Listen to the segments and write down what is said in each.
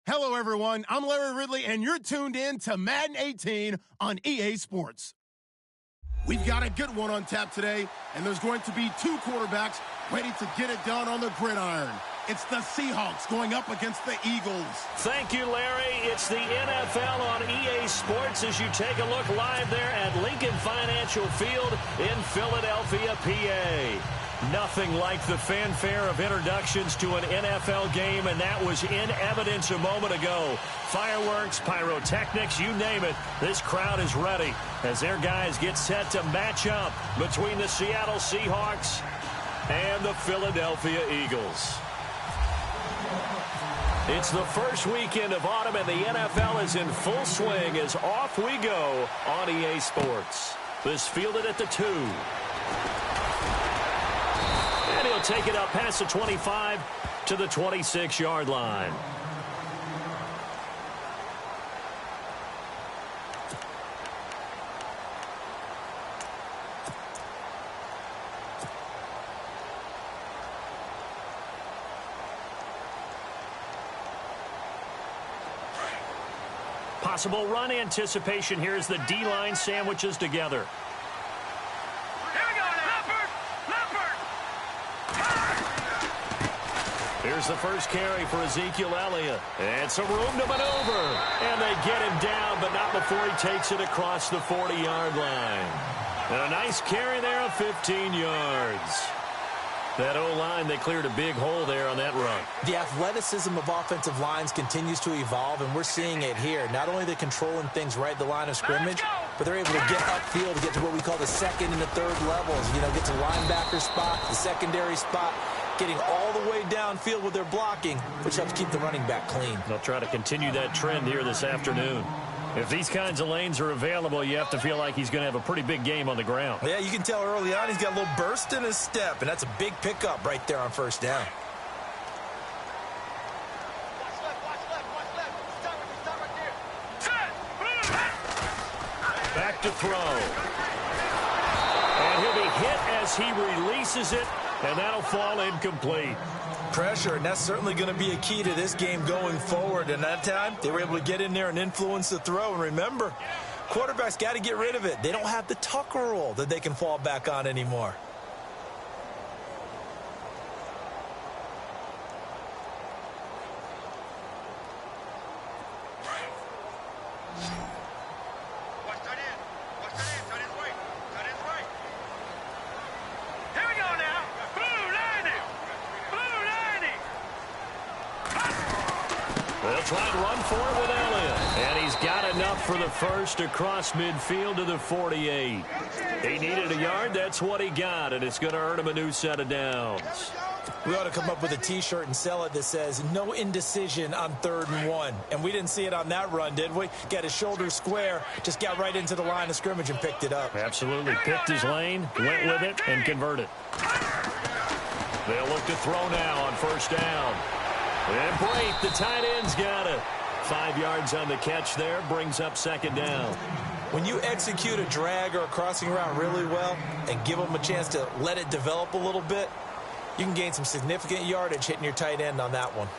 Hello, everyone. I'm Larry Ridley, and you're tuned in to Madden 18 on EA Sports. We've got a good one on tap today, and there's going to be two quarterbacks ready to get it done on the gridiron. It's the Seahawks going up against the Eagles. Thank you, Larry. It's the NFL on EA Sports as you take a look live there at Lincoln Financial Field in Philadelphia, PA. Nothing like the fanfare of introductions to an NFL game, and that was in evidence a moment ago. Fireworks, pyrotechnics, you name it. This crowd is ready as their guys get set to match up between the Seattle Seahawks and the Philadelphia Eagles. It's the first weekend of autumn, and the NFL is in full swing as off we go on EA Sports. This fielded at the 2. And he'll take it up past the 25 to the 26-yard line. Possible run anticipation here as the D-line sandwiches together. Here's the first carry for Ezekiel Elliott. And some room to maneuver. And they get him down, but not before he takes it across the 40-yard line. And a nice carry there of 15 yards. That O-line, they cleared a big hole there on that run. The athleticism of offensive lines continues to evolve, and we're seeing it here. Not only are they controlling things right at the line of scrimmage, but they're able to get upfield to get to what we call the second and the third levels. You know, get to linebacker spot, the secondary spot, getting all the way downfield with their blocking, which helps keep the running back clean. They'll try to continue that trend here this afternoon. If these kinds of lanes are available, you have to feel like he's going to have a pretty big game on the ground. Yeah, you can tell early on he's got a little burst in his step, and that's a big pickup right there on first down. Back to throw. And he'll be hit as he releases it, and that'll fall incomplete. Pressure, and that's certainly going to be a key to this game going forward. And that time, they were able to get in there and influence the throw. And remember, quarterbacks got to get rid of it. They don't have the Tucker rule that they can fall back on anymore. Try and run for it with Elliott. And he's got enough for the first across midfield to the 48. He needed a yard. That's what he got, and it's going to earn him a new set of downs. We ought to come up with a T-shirt and sell it that says, no indecision on 3rd and 1. And we didn't see it on that run, did we? Got his shoulders square, just got right into the line of scrimmage and picked it up. Absolutely. Picked his lane, went with it, and converted. They'll look to throw now on first down. And Brate, the tight end's got it. 5 yards on the catch there, brings up second down. When you execute a drag or a crossing route really well and give them a chance to let it develop a little bit, you can gain some significant yardage hitting your tight end on that one.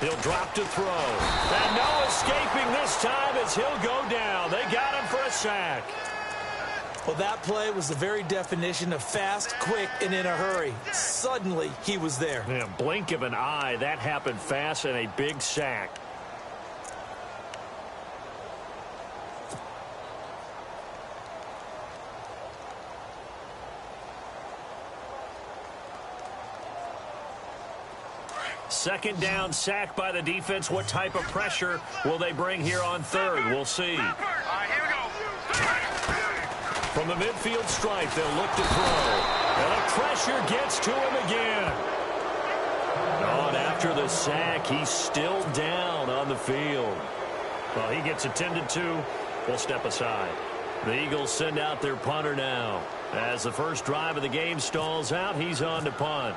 He'll drop to throw. And no escaping this time as he'll go down. They got him for a sack. Well, that play was the very definition of fast, quick, and in a hurry. Suddenly, he was there. Yeah, blink of an eye. That happened fast and a big sack. Second down, sack by the defense. What type of pressure will they bring here on 3rd? We'll see. Here we go. From the midfield stripe, they'll look to throw. And the pressure gets to him again. On after the sack, he's still down on the field. Well, he gets attended to. We'll step aside. The Eagles send out their punter now. As the first drive of the game stalls out, he's on to punt.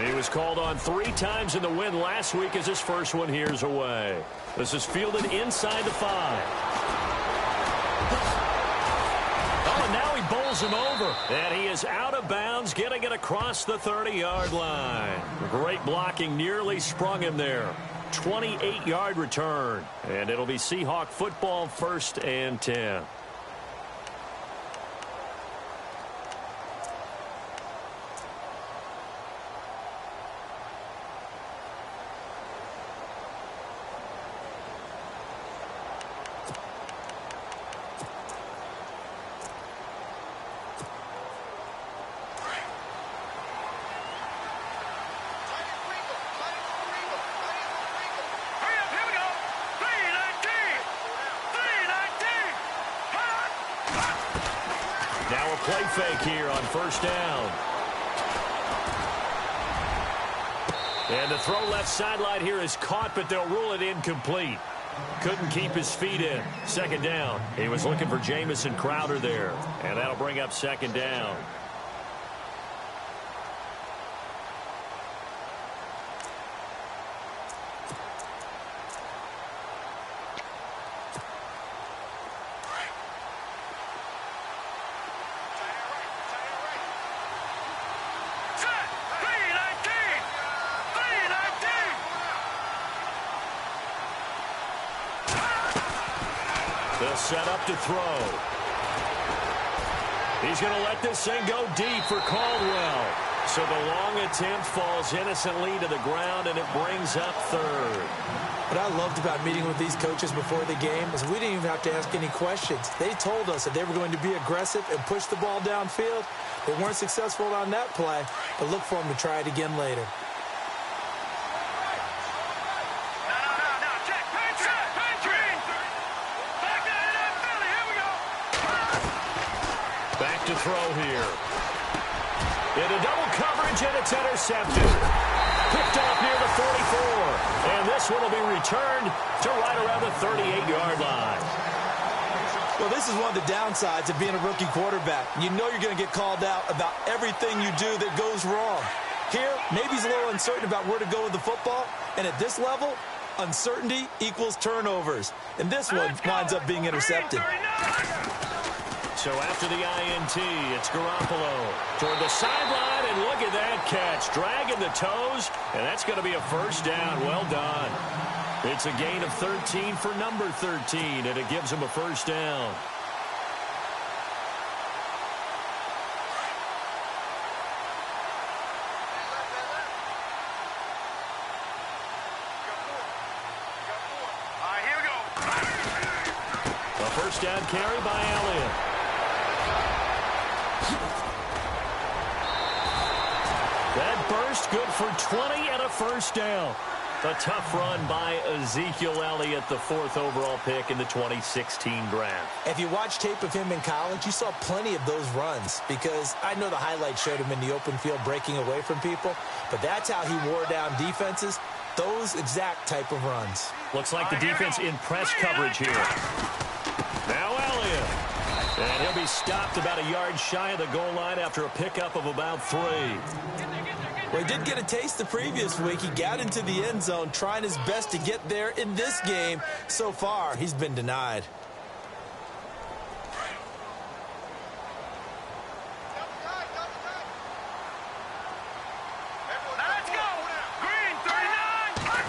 He was called on 3 times in the win last week as his first one here's away. This is fielded inside the 5. Oh, and now he bowls him over. And he is out of bounds, getting it across the 30-yard line. Great blocking, nearly sprung him there. 28-yard return. And it'll be Seahawk football, 1st and 10. Now a play fake here on 1st down. And the throw left sideline here is caught, but they'll rule it incomplete. Couldn't keep his feet in. 2nd down. He was looking for Jamison Crowder there. And that'll bring up 2nd down. They'll set up to throw. He's going to let this thing go deep for Caldwell. So the long attempt falls innocently to the ground, and it brings up 3rd. What I loved about meeting with these coaches before the game is we didn't even have to ask any questions. They told us that they were going to be aggressive and push the ball downfield. They weren't successful on that play, but look for them to try it again later. Back to throw here. Into double coverage, and it's intercepted. Picked off near the 44. And this one will be returned to right around the 38-yard line. Well, this is one of the downsides of being a rookie quarterback. You know you're going to get called out about everything you do that goes wrong. Here, maybe he's a little uncertain about where to go with the football. And at this level, uncertainty equals turnovers. And this one winds up being intercepted. So after the INT, it's Garoppolo toward the sideline, and look at that catch. Dragging the toes, and that's going to be a 1st down. Well done. It's a gain of 13 for number 13, and it gives him a 1st down. Here we go. A 1st down carry by Elliott. That burst good for 20 and a 1st down. A tough run by Ezekiel Elliott, the 4th overall pick in the 2016 draft. If you watch tape of him in college, you saw plenty of those runs because I know the highlights showed him in the open field breaking away from people, but that's how he wore down defenses, those exact type of runs. Looks like the defense in press coverage here. Now Elliott. And he'll be stopped about a yard shy of the goal line after a pickup of about 3. Well, he did get a taste the previous week. He got into the end zone trying his best to get there in this game. So far, he's been denied. Let's go. Green, 39.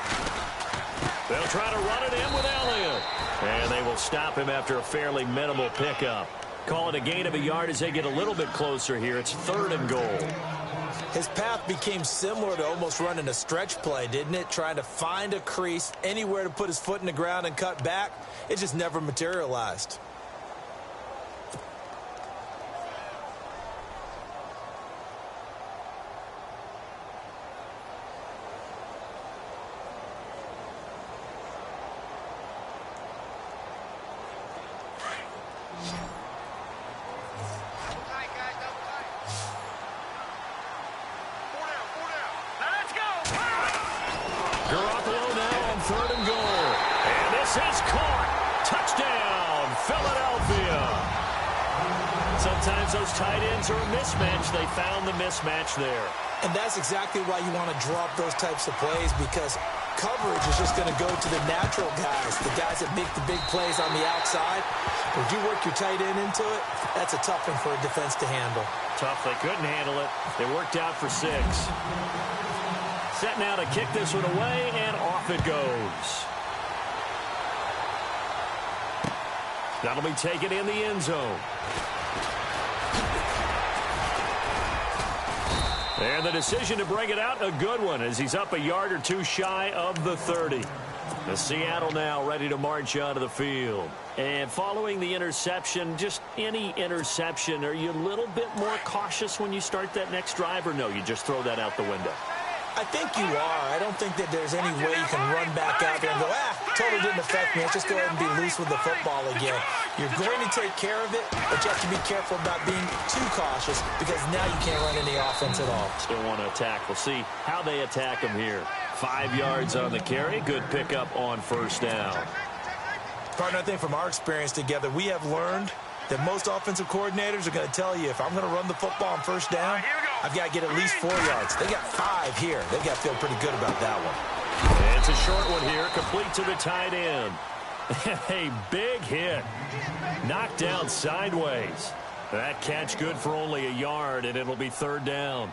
They'll try to run it in with Elliott. And they will stop him after a fairly minimal pickup. Call it a gain of a yard as they get a little bit closer here. It's 3rd and goal. His path became similar to almost running a stretch play, didn't it? Trying to find a crease, anywhere to put his foot in the ground and cut back. It just never materialized. Garoppolo now on 3rd and goal. And this is caught. Touchdown, Philadelphia. times those tight ends are a mismatch. They found the mismatch there. And that's exactly why you want to draw up those types of plays, because coverage is just going to go to the natural guys, the guys that make the big plays on the outside. If you work your tight end into it, that's a tough one for a defense to handle. Tough. They couldn't handle it. They worked out for 6. Set now to kick this one away, and off it goes. That'll be taken in the end zone. And the decision to bring it out, a good one, as he's up a yard or 2 shy of the 30. The Seattle now ready to march onto the field. And following the interception, just any interception, are you a little bit more cautious when you start that next drive, or no, you just throw that out the window? I think you are. I don't think that there's any way you can run back out there and go, totally didn't affect me. Let's just go ahead and be loose with the football again. You're going to take care of it, but you have to be careful about being too cautious, because now you can't run any offense at all. Still want to attack. We'll see how they attack them here. 5 yards on the carry. Good pickup on first down. Partner, I think from our experience together, we have learned that most offensive coordinators are going to tell you, if I'm going to run the football on first down, I've got to get at least 4 yards. They got 5 here. They got to feel pretty good about that one. And it's a short one here, complete to the tight end. A big hit. Knocked down sideways. That catch good for only a yard, and it'll be 3rd down.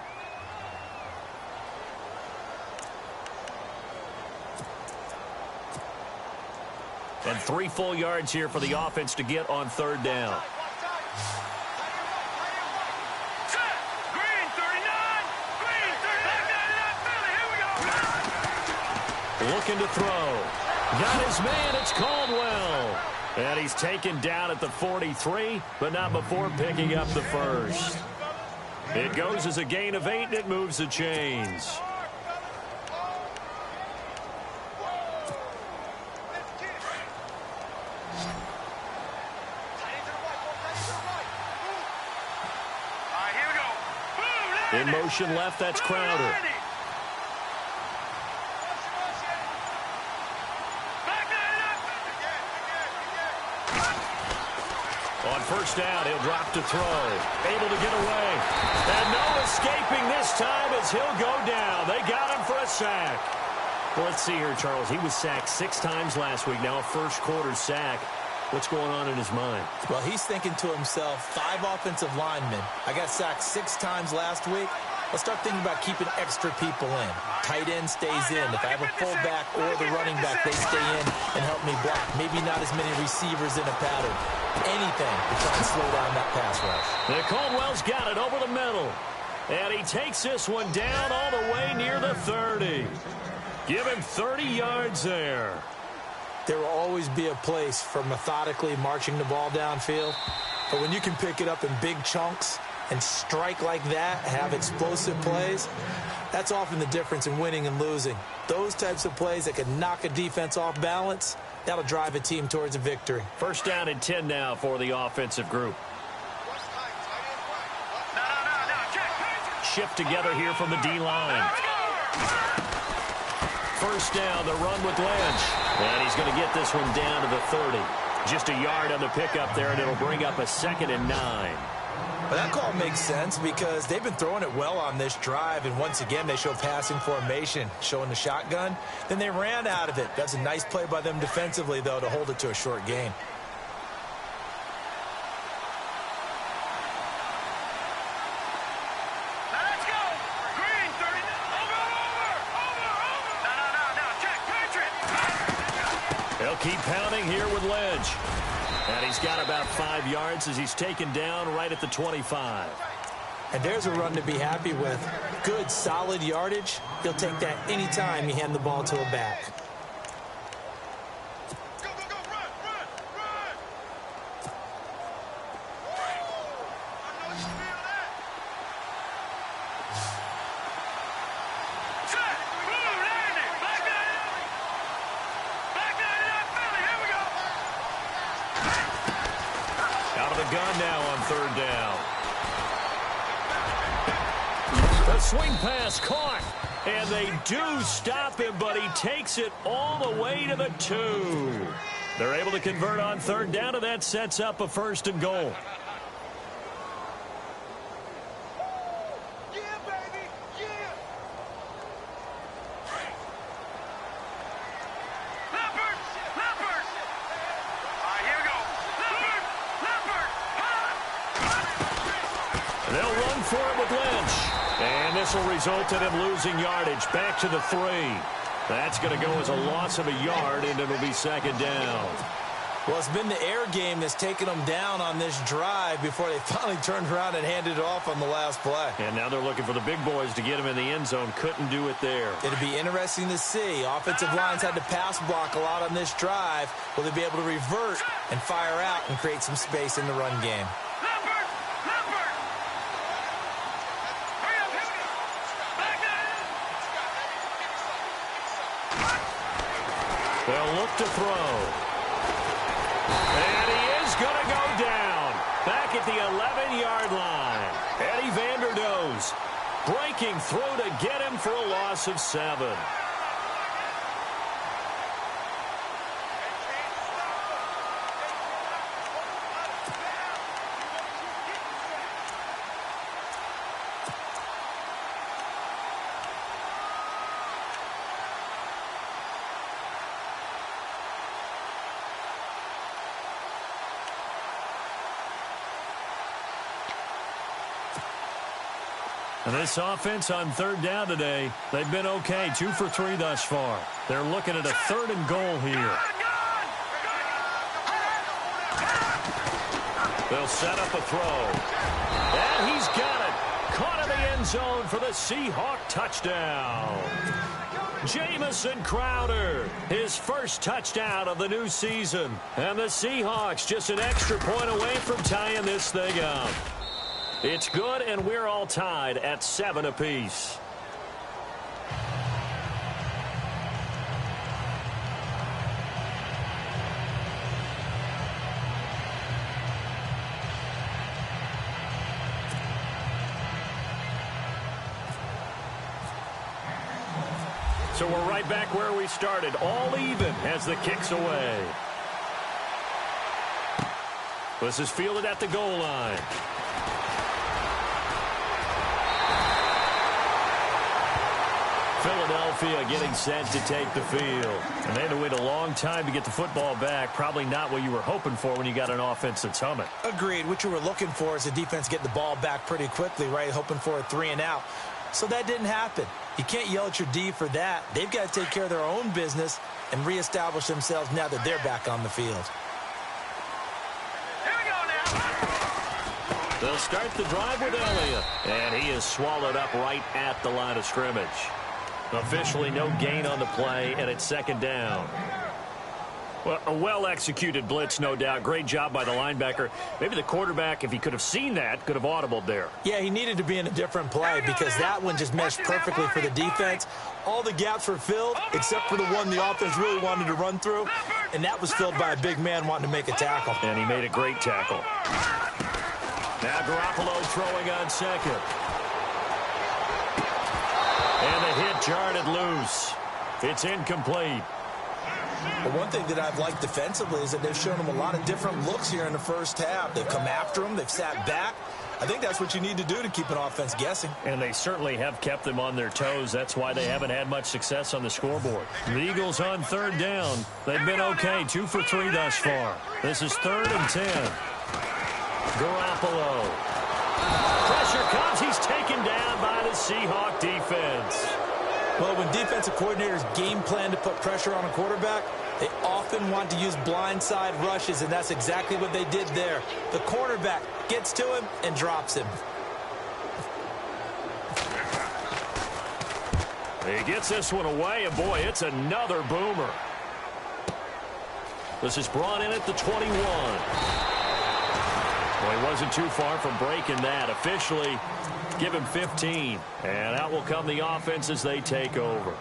And 3 full yards here for the offense to get on 3rd down. Looking to throw. Got his man, it's Caldwell. And he's taken down at the 43, but not before picking up the first. It goes as a gain of 8, and it moves the chains. In motion left, that's Crowder. On first down, he'll drop to throw. Able to get away. And no escaping this time as he'll go down. They got him for a sack. Well, let's see here, Charles. He was sacked 6 times last week. Now a first quarter sack. What's going on in his mind? Well, he's thinking to himself, 5 offensive linemen. I got sacked 6 times last week. Let's start thinking about keeping extra people in. Tight end stays in. If I have a fullback or the running back, they stay in and help me block. Maybe not as many receivers in a pattern. Anything to try and slow down that pass rush. And Caldwell's got it over the middle. And he takes this one down all the way near the 30. Give him 30 yards there. There will always be a place for methodically marching the ball downfield. But when you can pick it up in big chunks and strike like that, have explosive plays, that's often the difference in winning and losing. Those types of plays that can knock a defense off balance, that'll drive a team towards a victory. First down and 10 now for the offensive group. Shift together here from the D-line. First down, the run with Lynch. And he's going to get this one down to the 30. Just a yard on the pickup there, and it'll bring up a 2nd and 9. Well, that call makes sense because they've been throwing it well on this drive, and once again they show passing formation, showing the shotgun. Then they ran out of it. That's a nice play by them defensively, though, to hold it to a short gain. Let's go! Green, 30. Over. They'll keep pounding here with Lynch. And he's got about 5 yards as he's taken down right at the 25. And there's a run to be happy with. Good, solid yardage. He'll take that anytime you hand the ball to a back. Go, go, go, run, run, run! I know you feel that. Set! Boom, landing! Back that up! Back that up, Philly! Here we go! Out of the gun now on 3rd down. The swing pass caught. And they do stop him, but he takes it all the way to the 2. They're able to convert on 3rd down, and that sets up a 1st and goal. for it with Lynch. And this will result in him losing yardage. Back to the 3. That's going to go as a loss of a yard, and it'll be second down. Well, it's been the air game that's taken them down on this drive before they finally turned around and handed it off on the last play. And now they're looking for the big boys to get him in the end zone. Couldn't do it there. It'll be interesting to see. Offensive lines had to pass block a lot on this drive. Will they be able to revert and fire out and create some space in the run game? They'll look to throw. And he is going to go down. Back at the 11-yard line. Eddie Vanderdoes breaking through to get him for a loss of 7. And this offense on third down today, they've been okay. 2 for 3 thus far. They're looking at a 3rd and goal here. They'll set up a throw. And he's got it. Caught in the end zone for the Seahawk touchdown. Jamison Crowder, his first touchdown of the new season. And the Seahawks just an extra point away from tying this thing up. It's good, and we're all tied at 7 apiece. So we're right back where we started, all even as the kick's away. This is fielded at the goal line. Philadelphia getting set to take the field. And they had to wait a long time to get the football back. Probably not what you were hoping for when you got an offense that's humming. Agreed. What you were looking for is the defense get the ball back pretty quickly, right? Hoping for a 3 and out. So that didn't happen. You can't yell at your D for that. They've got to take care of their own business and reestablish themselves now that they're back on the field. Here we go now. They'll start the drive with Elliott. And he is swallowed up right at the line of scrimmage. Officially no gain on the play, and it's second down. Well, a well-executed blitz, no doubt. Great job by the linebacker. Maybe the quarterback, if he could have seen that, could have audibled there. Yeah, he needed to be in a different play because that one just meshed perfectly for the defense. All the gaps were filled except for the one the offense really wanted to run through, and that was filled by a big man wanting to make a tackle. And he made a great tackle. Now Garoppolo throwing on second. And the hit jarred it loose. It's incomplete. But one thing that I've liked defensively is that they've shown them a lot of different looks here in the first half. They've come after them. They've sat back. I think that's what you need to do to keep an offense guessing. And they certainly have kept them on their toes. That's why they haven't had much success on the scoreboard. The Eagles on third down. They've been okay. 2 for 3 thus far. This is 3rd and 10. Garoppolo. Pressure comes. He's taken down by the Seahawk defense. Well, when defensive coordinators game plan to put pressure on a quarterback, they often want to use blindside rushes, and that's exactly what they did there. The cornerback gets to him and drops him. He gets this one away, and boy, it's another boomer. This is brought in at the 21. Well, he wasn't too far from breaking that. Officially, give him 15. And out will come the offense as they take over.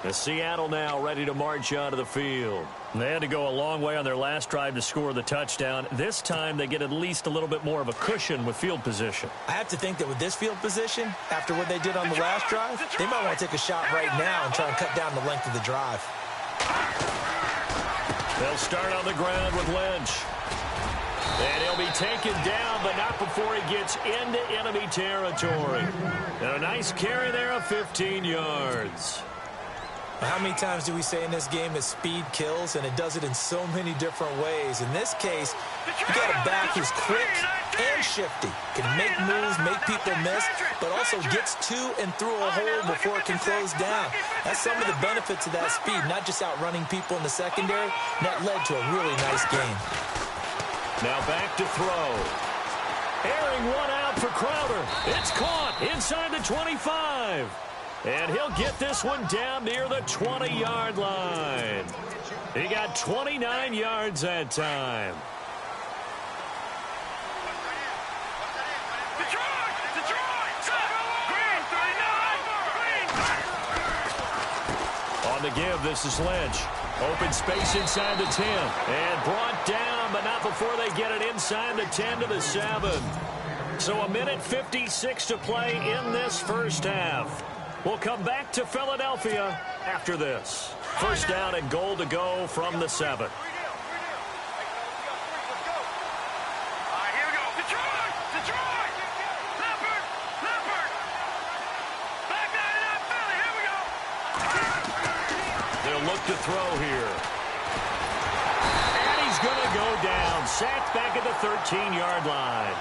The Seattle now ready to march onto the field. They had to go a long way on their last drive to score the touchdown. This time they get at least a little bit more of a cushion with field position. I have to think that with this field position, after what they did on the last drive, they might want to take a shot right now and try and cut down the length of the drive. They'll start on the ground with Lynch. And he'll be taken down, but not before he gets into enemy territory. And a nice carry there of 15 yards. How many times do we say in this game that speed kills, and it does it in so many different ways? In this case, you got a back who's quick and shifty. Can make moves, make people miss, but also gets to and through a hole before it can close down. That's some of the benefits of that speed, not just outrunning people in the secondary. And that led to a really nice game. Now back to throw. Airing one out for Crowder. It's caught inside the 25. And he'll get this one down near the 20-yard line. He got 29 yards that time. On the give, this is Lynch. Open space inside the 10. And brought down, but not before they get it inside the 10 to the 7. So a minute 56 to play in this first half. We'll come back to Philadelphia after this. First down and goal to go from the 7. They'll look to throw here. And he's going to go down. Sacked back at the 13-yard line.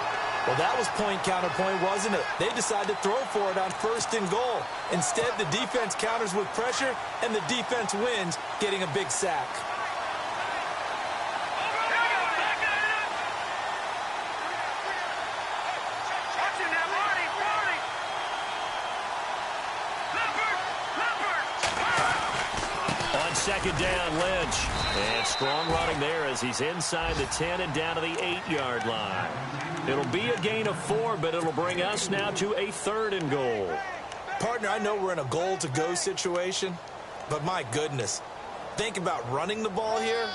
Well, that was point counterpoint, wasn't it? They decided to throw for it on 1st and goal. Instead, the defense counters with pressure, and the defense wins, getting a big sack. On second down, Lynch. And strong running there as he's inside the 10 and down to the 8-yard line. It'll be a gain of 4, but it'll bring us now to a 3rd and goal. Partner, I know we're in a goal-to-go situation, but my goodness, think about running the ball here.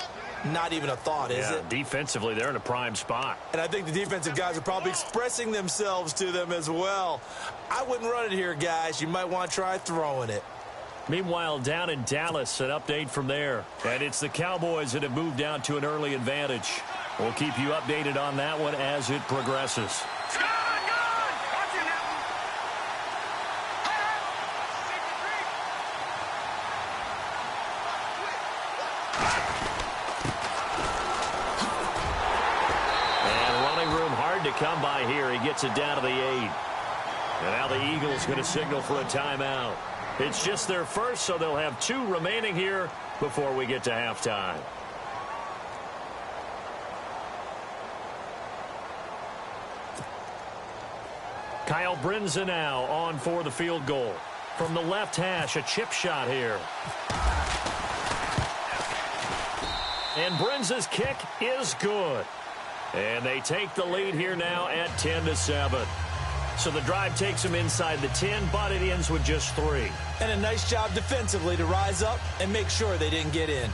Not even a thought, is it? Defensively, they're in a prime spot. And I think the defensive guys are probably expressing themselves to them as well. I wouldn't run it here, guys. You might want to try throwing it. Meanwhile, down in Dallas, an update from there. And it's the Cowboys that have moved down to an early advantage. We'll keep you updated on that one as it progresses. And running room hard to come by here. He gets it down to the 8. And now the Eagles going to signal for a timeout. It's just their first, so they'll have 2 remaining here before we get to halftime. Kyle Brinza now on for the field goal. From the left hash, a chip shot here. And Brinza's kick is good. And they take the lead here now at 10-7. So the drive takes them inside the 10, but it ends with just 3. And a nice job defensively to rise up and make sure they didn't get in.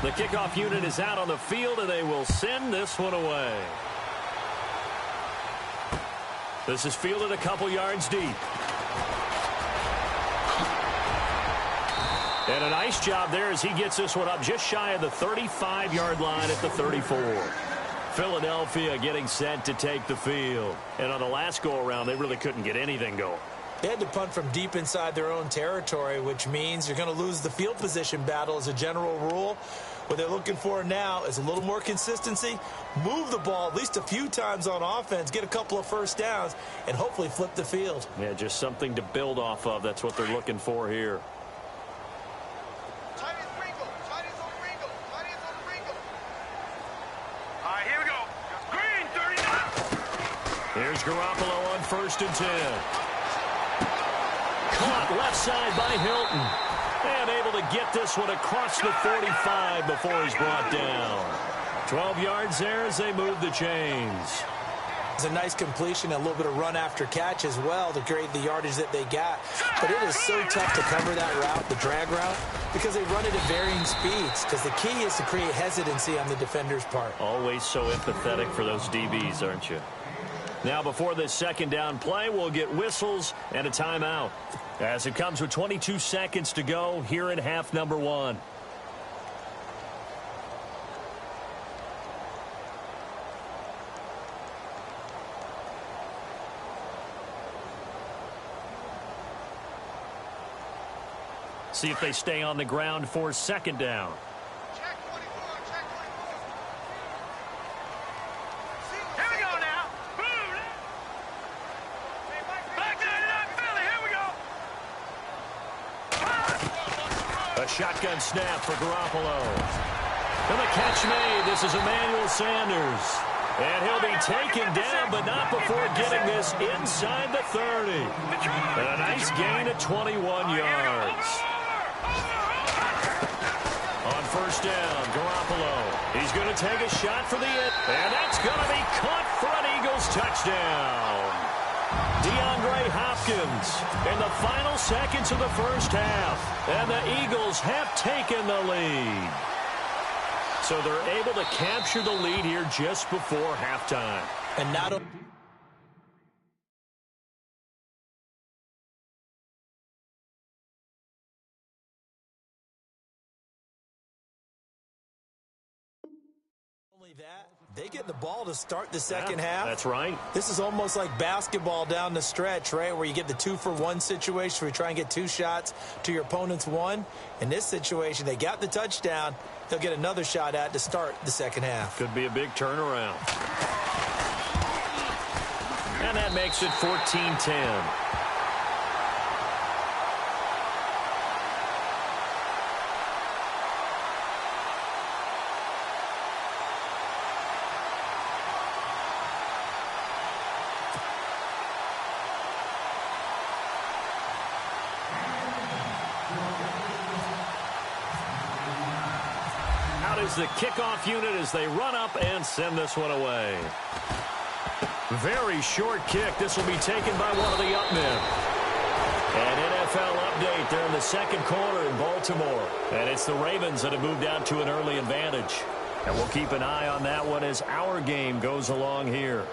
The kickoff unit is out on the field, and they will send this one away. This is fielded a couple yards deep. And a nice job there as he gets this one up just shy of the 35-yard line at the 34. Philadelphia getting set to take the field. And on the last go-around, they really couldn't get anything going. They had to punt from deep inside their own territory, which means you're going to lose the field position battle as a general rule. What they're looking for now is a little more consistency, move the ball at least a few times on offense, get a couple of first downs, and hopefully flip the field. Yeah, just something to build off of. That's what they're looking for here. Here's Garoppolo on 1st and 10. Caught left side by Hilton. And able to get this one across the 45 before he's brought down. 12 yards there as they move the chains. It's a nice completion, a little bit of run after catch as well to create the yardage that they got. But it is so tough to cover that route, the drag route, because they run it at varying speeds. Because the key is to create hesitancy on the defender's part. Always so empathetic for those DBs, aren't you? Now, before this second down play, we'll get whistles and a timeout. As it comes with 22 seconds to go here in half number 1. See if they stay on the ground for second down. Check 24, check 24. Here we go now. Boom. Back 99 Philly, here we go. A shotgun snap for Garoppolo. And the catch made. This is Emmanuel Sanders. And he'll be taken down, but not before getting this inside the 30. And a nice gain of 21 yards. On first down, Garoppolo. He's going to take a shot for the end. And that's going to be caught for an Eagles touchdown. DeAndre Hopkins in the final seconds of the first half. And the Eagles have taken the lead. So they're able to capture the lead here just before halftime. And not only that, they get the ball to start the second half. That's right. This is almost like basketball down the stretch, right, where you get the 2-for-1 situation where you try and get 2 shots to your opponent's 1. In this situation, they got the touchdown. They'll get another shot at to start the second half. Could be a big turnaround. And that makes it 14-10. Is the kickoff unit as they run up and send this one away. Very short kick. This will be taken by one of the up men. An NFL update there in the second quarter in Baltimore. And it's the Ravens that have moved out to an early advantage. And we'll keep an eye on that one as our game goes along here.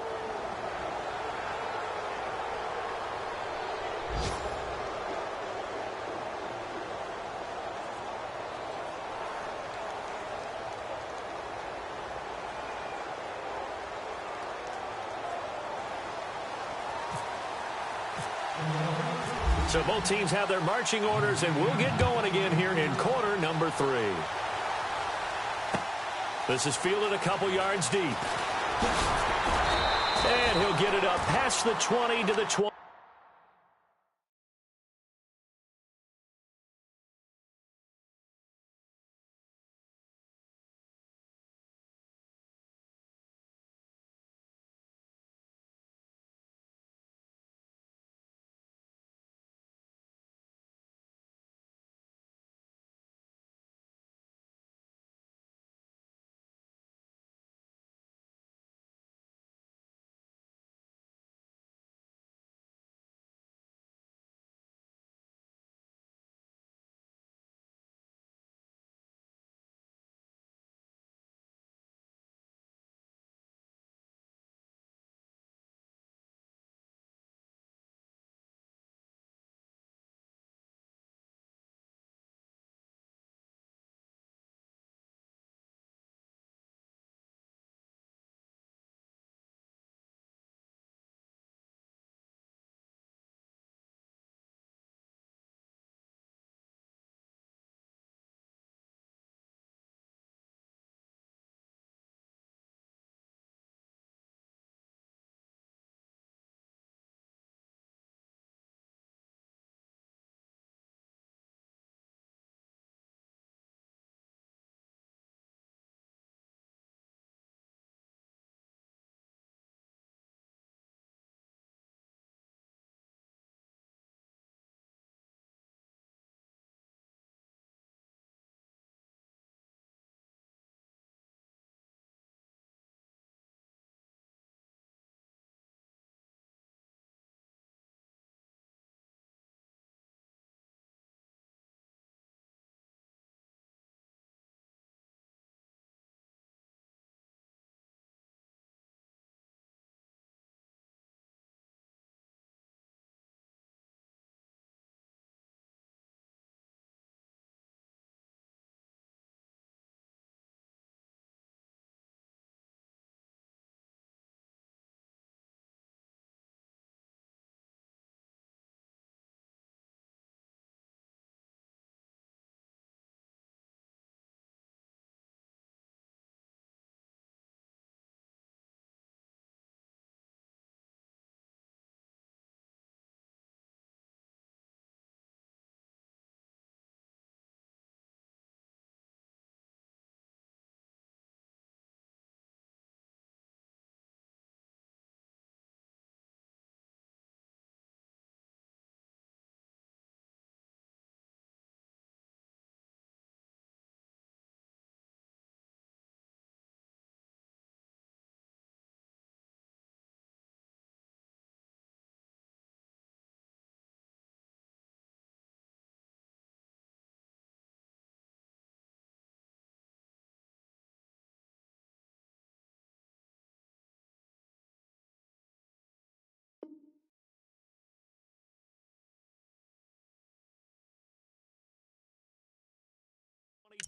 So both teams have their marching orders, and we'll get going again here in quarter number 3. This is fielded a couple yards deep. And he'll get it up past the 20 to the 20.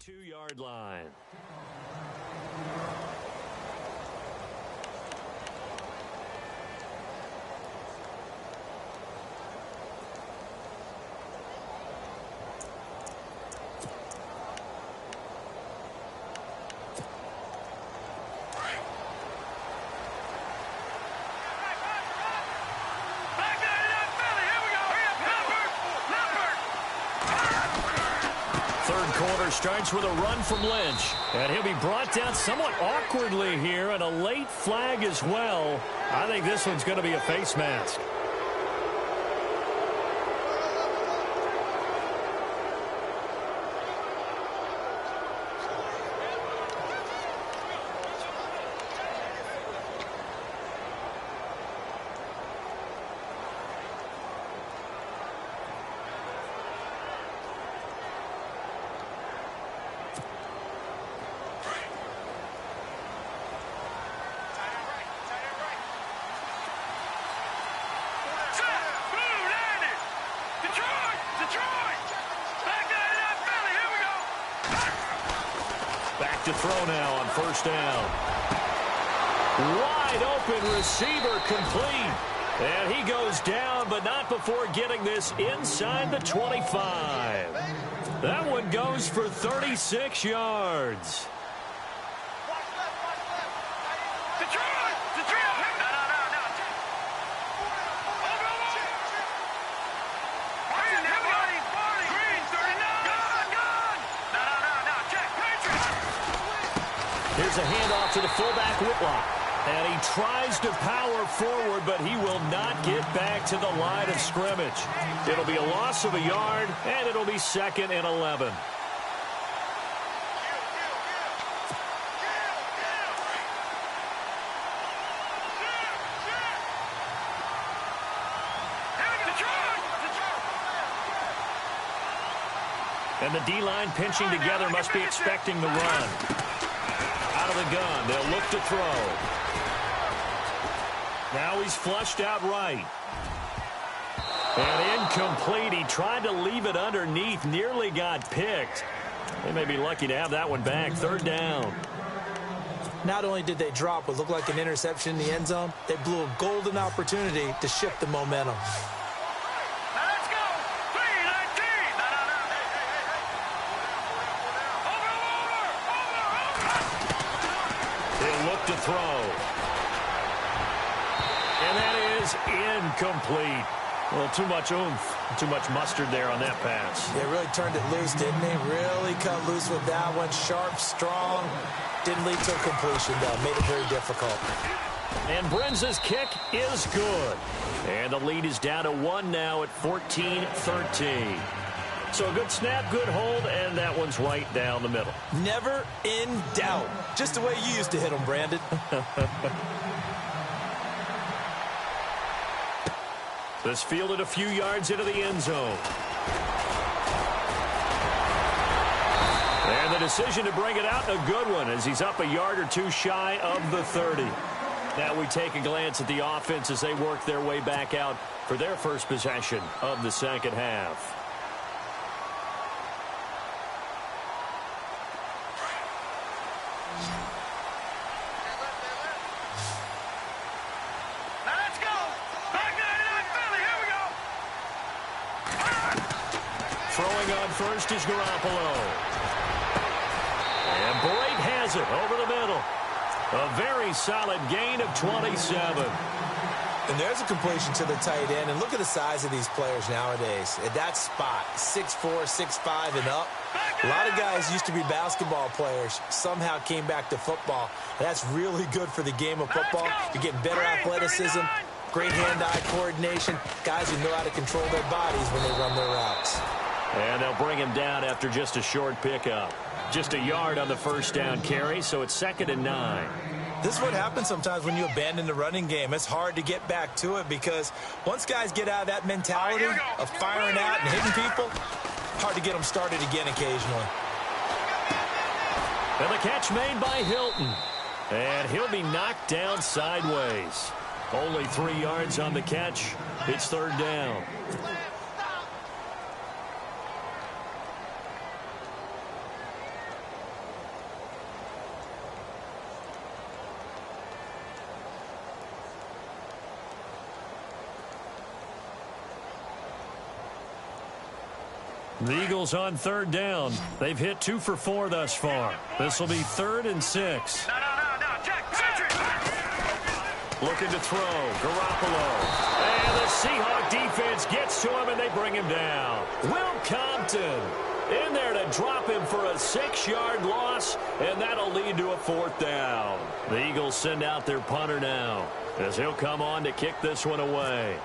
2-yard line. Third quarter starts with a run from Lynch. And he'll be brought down somewhat awkwardly here, and a late flag as well. I think this one's going to be a face mask. Back to throw now on first down. Wide open receiver complete. And he goes down, but not before getting this inside the 25. That one goes for 36 yards. Here's a handoff to the fullback, Whitlock. And he tries to power forward, but he will not get back to the line of scrimmage. It'll be a loss of a yard, and it'll be 2nd and 11. And the D-line pinching together must be expecting the run. Out of the gun, they'll look to throw. Now he's flushed out right. And incomplete. He tried to leave it underneath, nearly got picked. They may be lucky to have that one back. 3rd down. Not only did they drop what looked like an interception in the end zone, they blew a golden opportunity to shift the momentum. To throw. And that is incomplete. Well, too much oomph, too much mustard there on that pass. They really turned it loose, didn't they? Really cut loose with that one. Sharp, strong. Didn't lead to a completion, though. Made it very difficult. And Brenza's kick is good. And the lead is down to 1 now at 14-13. So a good snap, good hold, and that one's right down the middle. Never in doubt. Just the way you used to hit them, Brandon. This fielded a few yards into the end zone. And the decision to bring it out, a good one, as he's up a yard or two shy of the 30. Now we take a glance at the offense as they work their way back out for their first possession of the second half. Throwing on first is Garoppolo. And Boyd has it over the middle. A very solid gain of 27. And there's a completion to the tight end. And look at the size of these players nowadays. At that spot, 6'4", 6'5", and up. A lot of guys used to be basketball players. Somehow came back to football. That's really good for the game of football. You're getting better athleticism, great hand-eye coordination. Guys who know how to control their bodies when they run their routes. And they'll bring him down after just a short pickup. Just a yard on the first down carry, so it's 2nd and 9. This is what happens sometimes when you abandon the running game. It's hard to get back to it because once guys get out of that mentality of firing out and hitting people, hard to get them started again occasionally. And the catch made by Hilton. And he'll be knocked down sideways. Only 3 yards on the catch. It's 3rd down. The Eagles on third down. They've hit 2 for 4 thus far. This will be 3rd and 6. No, check, sentry. Looking to throw. Garoppolo. And the Seahawk defense gets to him, and they bring him down. Will Compton in there to drop him for a 6-yard loss, and that'll lead to a 4th down. The Eagles send out their punter now, as he'll come on to kick this one away.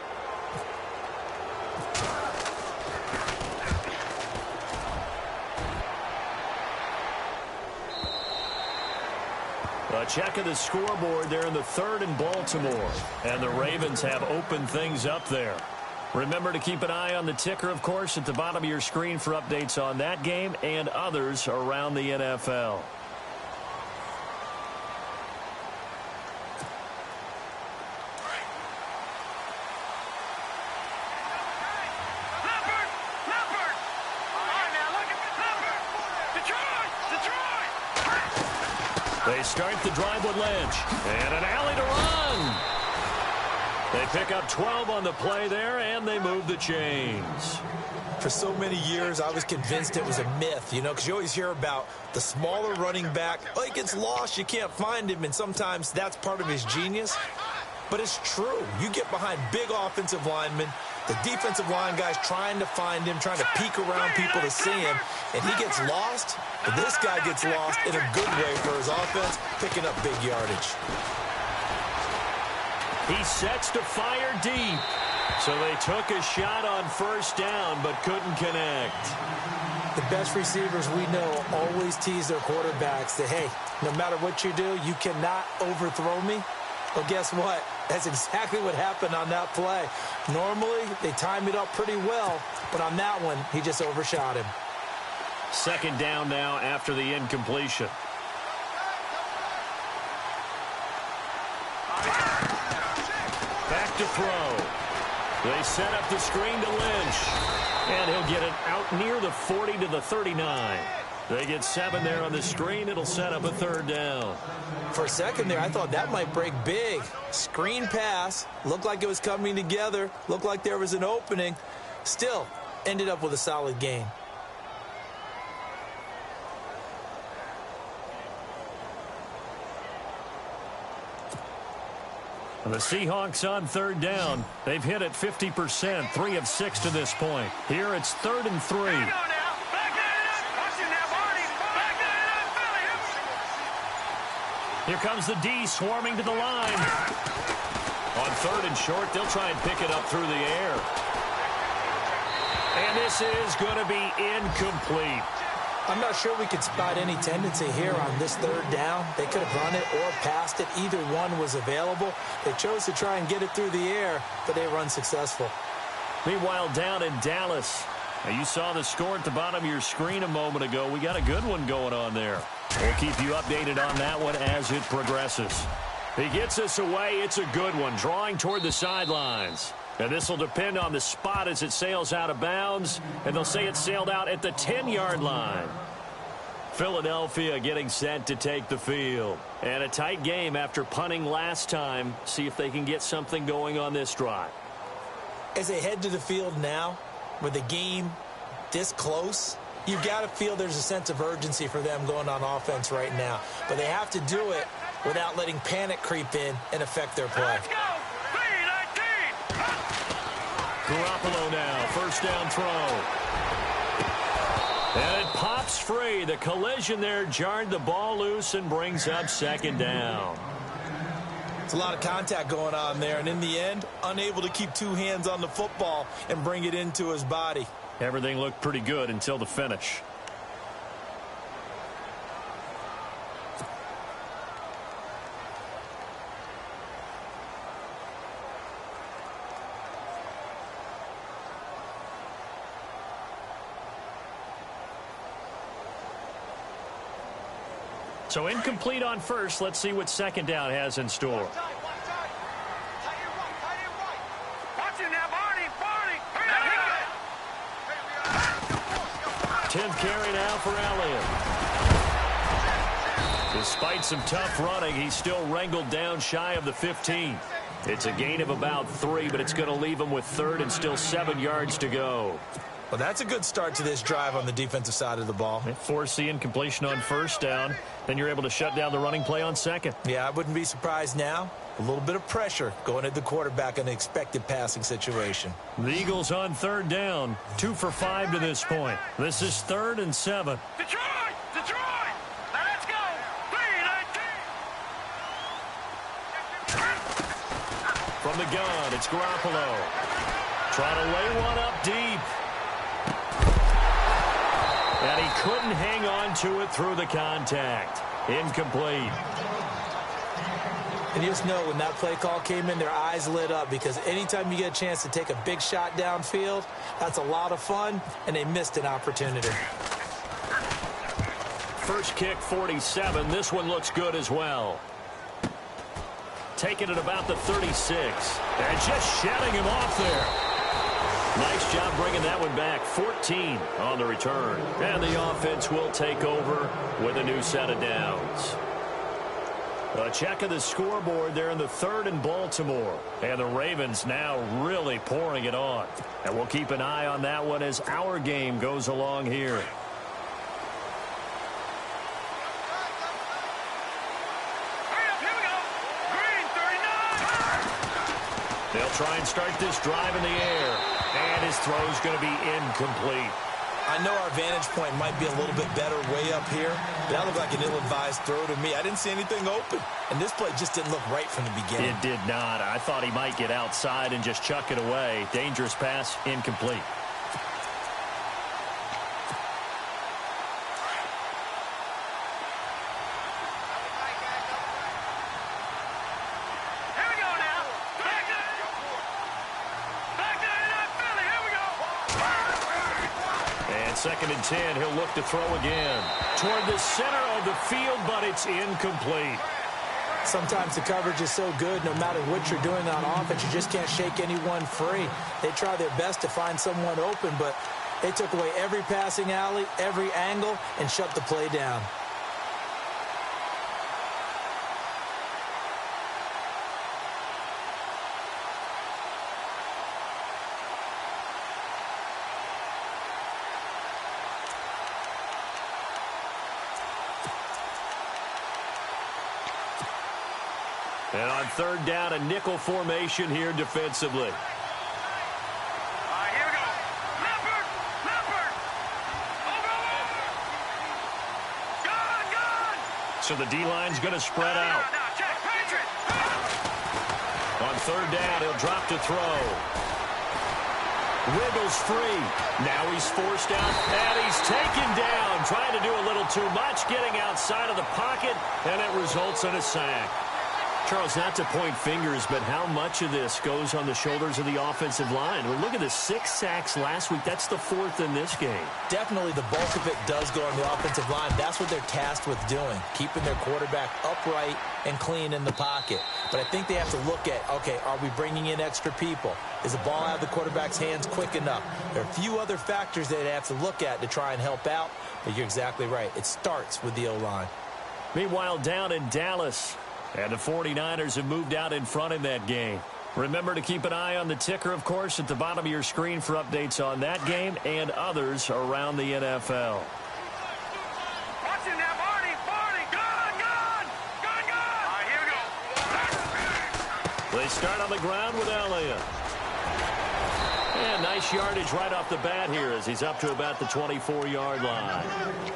A check of the scoreboard there in the 3rd in Baltimore. And the Ravens have opened things up there. Remember to keep an eye on the ticker, of course, at the bottom of your screen for updates on that game and others around the NFL. Leopard. All right, now look at Leopard. Detroit. They start the drive with Lynch. And an alley to run. They pick up 12 on the play there, and they move the chains. For so many years, I was convinced it was a myth, because you always hear about the smaller running back. Oh, he gets lost, you can't find him, and sometimes that's part of his genius. But it's true. You get behind big offensive linemen, the defensive line guys trying to find him, trying to peek around people to see him, and he gets lost. But this guy gets lost in a good way for his offense, picking up big yardage. He sets to fire deep. So they took a shot on 1st down, but couldn't connect. The best receivers we know always tease their quarterbacks that, hey, no matter what you do, you cannot overthrow me. Well, guess what? That's exactly what happened on that play. Normally, they time it up pretty well, but on that one, he just overshot him. 2nd down now after the incompletion. Back to throw. They set up the screen to Lynch. And he'll get it out near the 40 to the 39. They get 7 there on the screen. It'll set up a 3rd down. For a second there, I thought that might break big. Screen pass. Looked like it was coming together. Looked like there was an opening. Still, ended up with a solid gain. The Seahawks on 3rd down. They've hit it 50%, 3 of 6 to this point. Here it's 3rd and 3. Here comes the D swarming to the line. On 3rd and short, they'll try and pick it up through the air. And this is going to be incomplete. I'm not sure we could spot any tendency here on this 3rd down. They could have run it or passed it. Either one was available. They chose to try and get it through the air, but they were unsuccessful. Meanwhile, down in Dallas, now you saw the score at the bottom of your screen a moment ago. We got a good one going on there. We'll keep you updated on that one as it progresses. He gets us away. It's a good one, drawing toward the sidelines. And this will depend on the spot as it sails out of bounds. And they'll say it sailed out at the 10-yard line. Philadelphia getting set to take the field. And a tight game after punting last time. See if they can get something going on this drive. As they head to the field now, with the game this close, you've got to feel there's a sense of urgency for them going on offense right now. But they have to do it without letting panic creep in and affect their play. Let's go. Garoppolo now, 1st down throw. And it pops free. The collision there jarred the ball loose and brings up 2nd down. It's a lot of contact going on there, and in the end, unable to keep 2 hands on the football and bring it into his body. Everything looked pretty good until the finish. So incomplete on 1st. Let's see what 2nd down has in store. Watch it now, Barney. 10th carry now for Elliott. Despite some tough running, he's still wrangled down shy of the 15. It's a gain of about 3, but it's going to leave him with 3rd and still 7 yards to go. Well, that's a good start to this drive on the defensive side of the ball. Force the incompletion on first down. Then you're able to shut down the running play on second. Yeah, I wouldn't be surprised now. A little bit of pressure going at the quarterback in an expected passing situation. The Eagles on third down. 2 for 5 to this point. This is 3rd and 7. Detroit! Detroit! Now let's go! 3-19! From the gun, it's Garoppolo. Trying to lay one up deep. And he couldn't hang on to it through the contact. Incomplete. And you just know when that play call came in, their eyes lit up, because anytime you get a chance to take a big shot downfield, that's a lot of fun, and they missed an opportunity. First kick, 47. This one looks good as well. Taking it about the 36. And just shutting him off there. Nice job bringing that one back. 14 on the return. And the offense will take over with a new set of downs. A check of the scoreboard there in the 3rd and Baltimore. And the Ravens now really pouring it on. And we'll keep an eye on that one as our game goes along here. They'll try and start this drive in the air. And his throw's going to be incomplete. I know our vantage point might be a little bit better way up here, but that looked like an ill-advised throw to me. I didn't see anything open, and this play just didn't look right from the beginning. It did not. I thought he might get outside and just chuck it away. Dangerous pass, incomplete. Second and 10, he'll look to throw again. Toward the center of the field, but it's incomplete. Sometimes the coverage is so good, no matter what you're doing on offense, you just can't shake anyone free. They try their best to find someone open, but they took away every passing alley, every angle, and shut the play down. And on third down, a nickel formation here defensively. Here we go. Leopard! Leopard! Over! Gone! So the D-line's going to spread out. Now, check. Patriot! On third down, he'll drop to throw. Wiggles free. Now he's forced out, and he's taken down. Trying to do a little too much, getting outside of the pocket, and it results in a sack. Charles, not to point fingers, but how much of this goes on the shoulders of the offensive line? Well, look at the 6 sacks last week. That's the 4th in this game. Definitely the bulk of it does go on the offensive line. That's what they're tasked with doing, keeping their quarterback upright and clean in the pocket. But I think they have to look at, okay, are we bringing in extra people? Is the ball out of the quarterback's hands quick enough? There are a few other factors that they have to look at to try and help out, but you're exactly right. It starts with the O-line. Meanwhile, down in Dallas, and the 49ers have moved out in front in that game. Remember to keep an eye on the ticker, of course, at the bottom of your screen for updates on that game and others around the NFL. Watch him now, Barney! Gone! All right, here we go. They start on the ground with Elliott. And nice yardage right off the bat here as he's up to about the 24-yard line.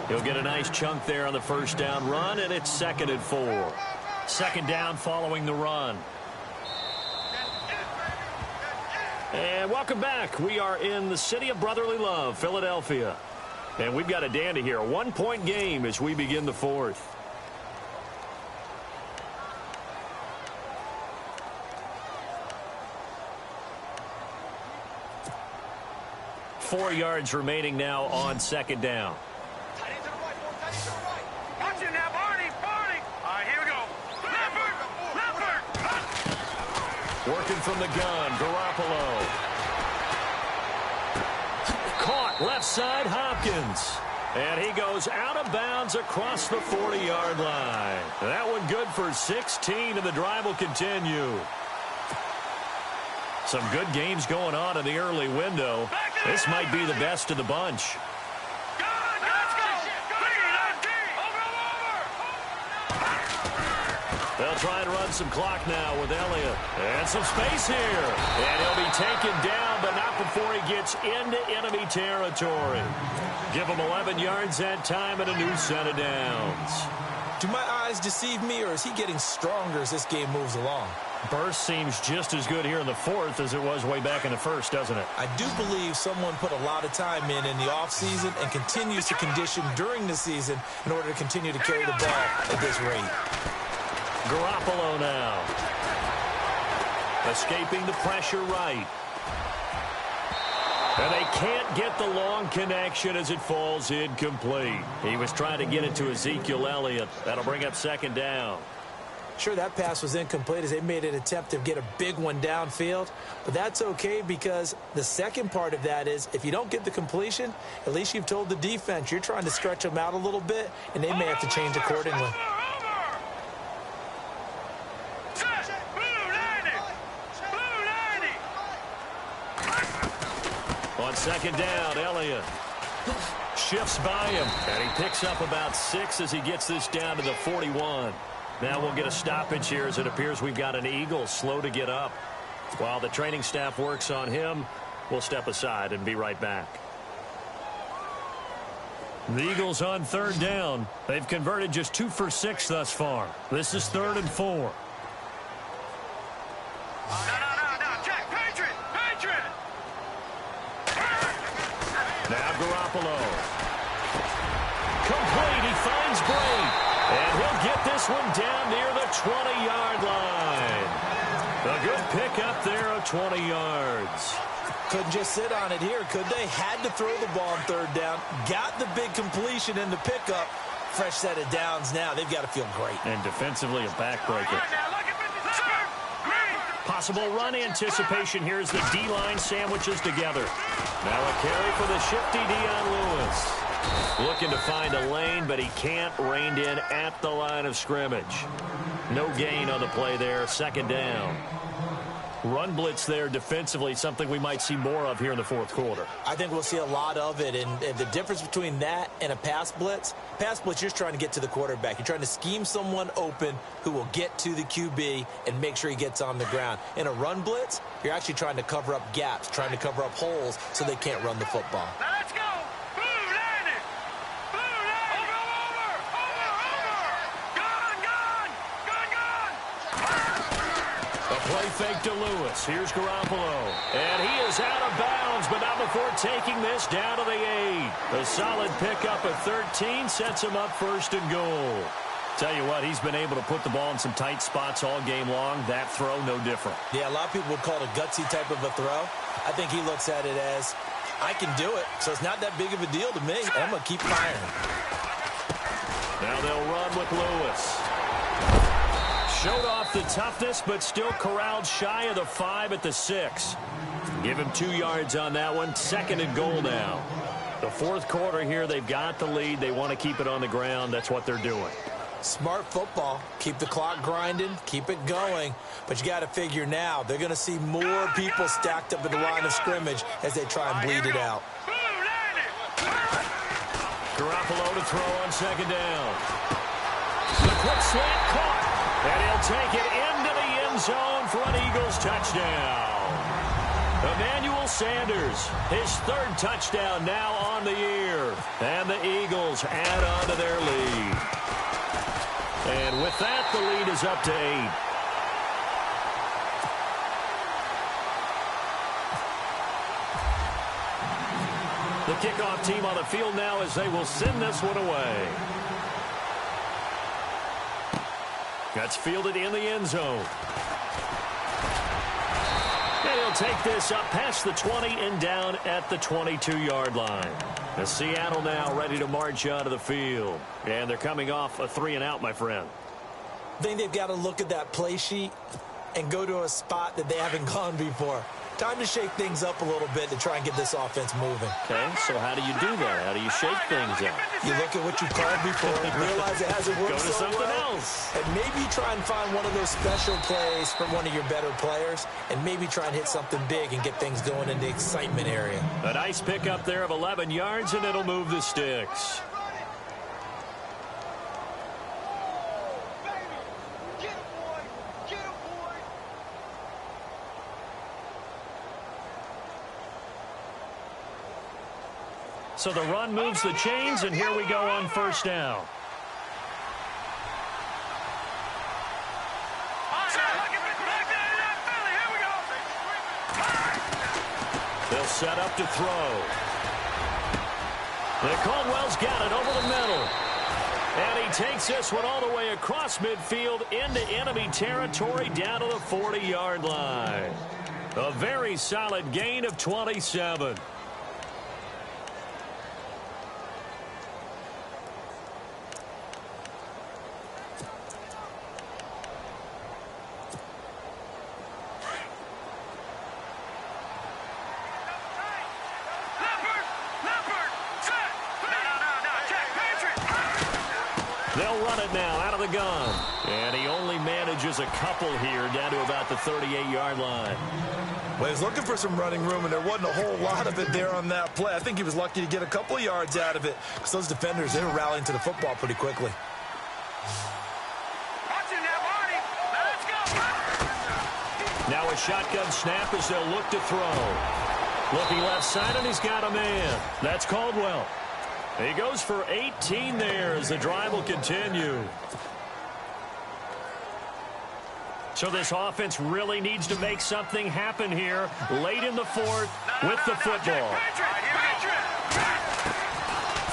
He'll get a nice chunk there on the first down run, and it's 2nd and 4. Second down following the run. And welcome back. We are in the city of brotherly love, Philadelphia. And we've got a dandy here. A 1-point game as we begin the 4th. Four yards remaining now on second down. Watch him now, Barney! All right, here we go. Leopard! Working from the gun, Garoppolo. Caught left side, Hopkins. And he goes out of bounds across the 40-yard line. That one good for 16, and the drive will continue. Some good games going on in the early window. Back This might be the best of the bunch. They'll try and run some clock now with Elliott. And some space here. And he'll be taken down, but not before he gets into enemy territory. Give him 11 yards that time and a new set of downs. Do my eyes deceive me, or is he getting stronger as this game moves along? Burst seems just as good here in the fourth as it was way back in the first, doesn't it? I do believe someone put a lot of time in the offseason and continues to condition during the season in order to continue to carry the ball at this rate. Garoppolo now. Escaping the pressure right. And they can't get the long connection as it falls incomplete. He was trying to get it to Ezekiel Elliott. That'll bring up second down. Sure, that pass was incomplete as they made an attempt to get a big one downfield. But that's okay because the second part of that is if you don't get the completion, at least you've told the defense you're trying to stretch them out a little bit, and they may have to change accordingly. On second down, Elliott shifts by him, and he picks up about 6 as he gets this down to the 41. Now we'll get a stoppage here as it appears we've got an Eagle slow to get up. While the training staff works on him, we'll step aside and be right back. The Eagles on third down. They've converted just 2 for 6 thus far. This is 3rd and 4. No, check, Patriot! Now Garoppolo. Complete, he finds Bray. And he'll get this one down near the 20-yard line. A good pick up there of 20 yards. Couldn't just sit on it here, could they? Had to throw the ball on third down. Got the big completion in the pickup. Fresh set of downs now. They've got to feel great. And defensively a backbreaker. Possible run anticipation here as the D-line sandwiches together. Now a carry for the shifty Dion Lewis. Looking to find a lane, but he can't. Reined in at the line of scrimmage. No gain on the play there. Second down. Run blitz there defensively, something we might see more of here in the fourth quarter. I think we'll see a lot of it, and the difference between that and a pass blitz, you're just trying to get to the quarterback. You're trying to scheme someone open who will get to the QB and make sure he gets on the ground. In a run blitz, you're actually trying to cover up gaps, trying to cover up holes so they can't run the football. Let's go! Play fake to Lewis. Here's Garoppolo. And he is out of bounds, but not before taking this down to the 8. A solid pickup at 13 sets him up 1st and goal. Tell you what, he's been able to put the ball in some tight spots all game long. That throw, no different. Yeah, a lot of people would call it a gutsy type of a throw. I think he looks at it as, I can do it, so it's not that big of a deal to me. I'm going to keep firing. Now they'll run with Lewis. Showed off the toughness, but still corralled shy of the 5 at the 6. Give him 2 yards on that one. 2nd and goal now. The fourth quarter here, they've got the lead. They want to keep it on the ground. That's what they're doing. Smart football. Keep the clock grinding. Keep it going. But you got to figure now, they're going to see more people stacked up at the line of scrimmage as they try and bleed it out. Garoppolo to throw on 2nd down. The quick slant caught. And he'll take it into the end zone for an Eagles touchdown. Emmanuel Sanders, his 3rd touchdown now on the year. And the Eagles add on to their lead. And with that, the lead is up to 8. The kickoff team on the field now as they will send this one away. That's fielded in the end zone. And he'll take this up past the 20 and down at the 22-yard line. As Seattle now ready to march out of the field. And they're coming off a 3-and-out, my friend. I think they've got to look at that play sheet and go to a spot that they haven't gone before. Time to shake things up a little bit to try and get this offense moving. Okay, so how do you do that? How do you shake things up? You look at what you called before, realize it hasn't worked Go to so something well, else. and maybe try and find one of those special plays from one of your better players, and maybe try and hit something big and get things going in the excitement area. A nice pickup there of 11 yards, and it'll move the sticks. So the run moves the chains, and here we go on first down. They'll set up to throw. And Caldwell's got it over the middle. And he takes this one all the way across midfield into enemy territory down to the 40-yard line. A very solid gain of 27. They'll run it now out of the gun. And he only manages a couple here down to about the 38-yard line. Well, he's looking for some running room, and there wasn't a whole lot of it there on that play. I think he was lucky to get a couple of yards out of it because those defenders, they were rallying to the football pretty quickly. Now a shotgun snap as they'll look to throw. Looking left side, and he's got a man. That's Caldwell. He goes for 18 there as the drive will continue. So this offense really needs to make something happen here late in the fourth with the football.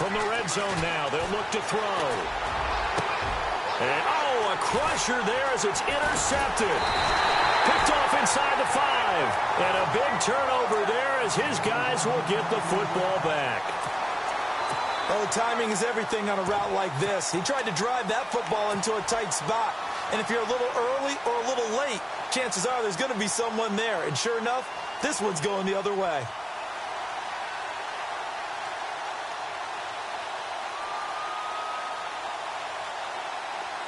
From the red zone now, they'll look to throw. And, a crusher there as it's intercepted. Picked off inside the 5. And a big turnover there as his guys will get the football back. Oh, timing is everything on a route like this. He tried to drive that football into a tight spot. And if you're a little early or a little late, chances are there's going to be someone there. And sure enough, this one's going the other way.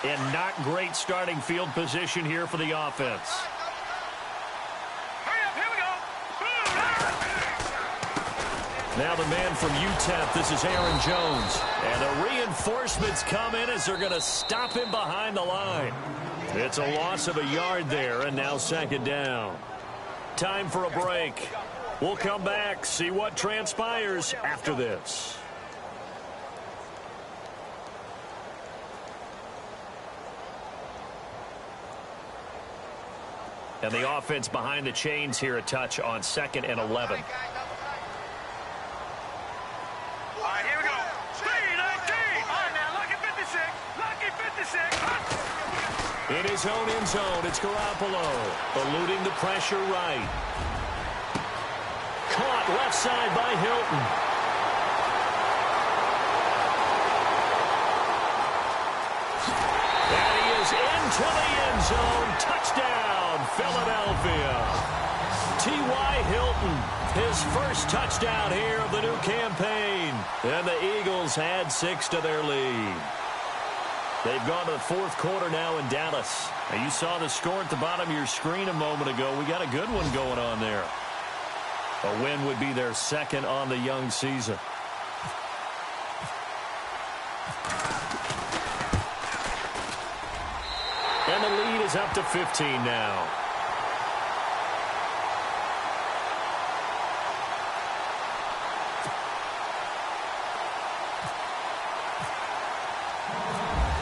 And not great starting field position here for the offense. Now the man from UTEP, this is Aaron Jones. And the reinforcements come in as they're going to stop him behind the line. It's a loss of a yard there, and now second down. Time for a break. We'll come back, see what transpires after this. And the offense behind the chains here a touch on 2nd and 11. In his own end zone, it's Garoppolo, eluding the pressure right. Caught left side by Hilton. And he is into the end zone. Touchdown, Philadelphia. T.Y. Hilton, his first touchdown here of the new campaign. And the Eagles add 6 to their lead. They've gone to the fourth quarter now in Dallas. Now you saw the score at the bottom of your screen a moment ago. We got a good one going on there. A win would be their second on the young season. And the lead is up to 15 now.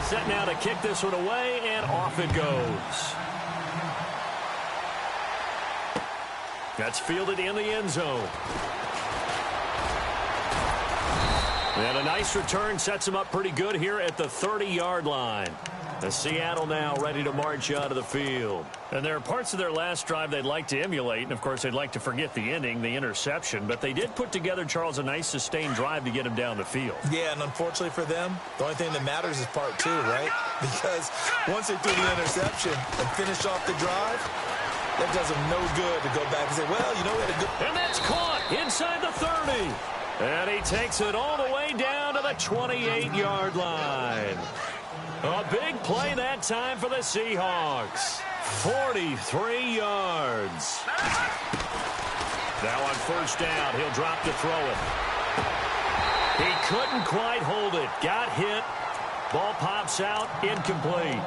Set now to kick this one away, and off it goes. That's fielded in the end zone. And a nice return sets him up pretty good here at the 30-yard line. The Seattle now ready to march out of the field. And there are parts of their last drive they'd like to emulate. And, of course, they'd like to forget the ending, the interception. But they did put together, Charles, a nice sustained drive to get him down the field. Yeah, and unfortunately for them, the only thing that matters is part 2, right? Because once they threw the interception and finished off the drive, That does him no good to go back and say, well, you know, we had a good... And that's caught inside the 30. And he takes it all the way down to the 28-yard line. A big play that time for the Seahawks. 43 yards. Now on first down, he'll drop to throw it. He couldn't quite hold it. Got hit. Ball pops out, incomplete.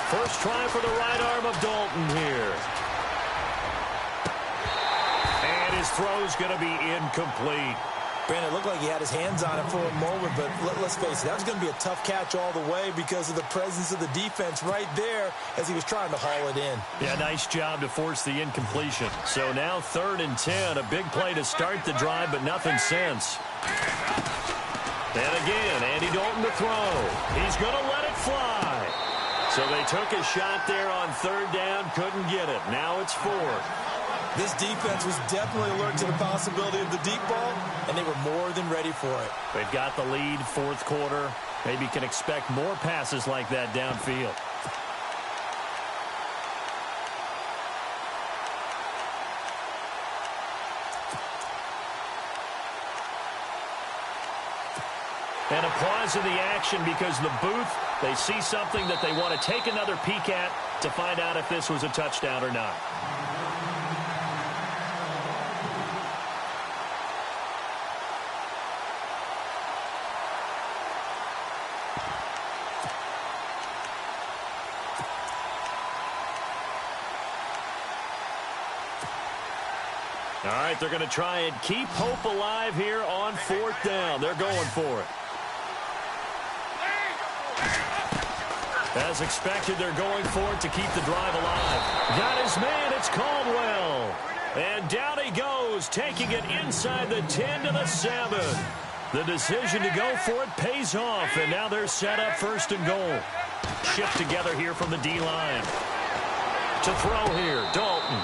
First try for the right arm of Dalton here. And his throw's going to be incomplete. Brandon, it looked like he had his hands on it for a moment, but let's face it, that was going to be a tough catch all the way because of the presence of the defense right there as he was trying to haul it in. Yeah, nice job to force the incompletion. So now 3rd and 10, a big play to start the drive, but nothing since. And again, Andy Dalton to throw. He's going to let it fly. So they took a shot there on 3rd down, couldn't get it. Now it's 4th. This defense was definitely alert to the possibility of the deep ball, and they were more than ready for it. They've got the lead, 4th quarter. Maybe can expect more passes like that downfield. And a pause in the action because the booth, they see something that they want to take another peek at to find out if this was a touchdown or not. All right, they're going to try and keep hope alive here on 4th down. They're going for it. As expected, they're going for it to keep the drive alive. Got his man, it's Caldwell. And down he goes, taking it inside the 10 to the 7. The decision to go for it pays off, and now they're set up 1st and goal. Shift together here from the D-line. To throw here, Dalton.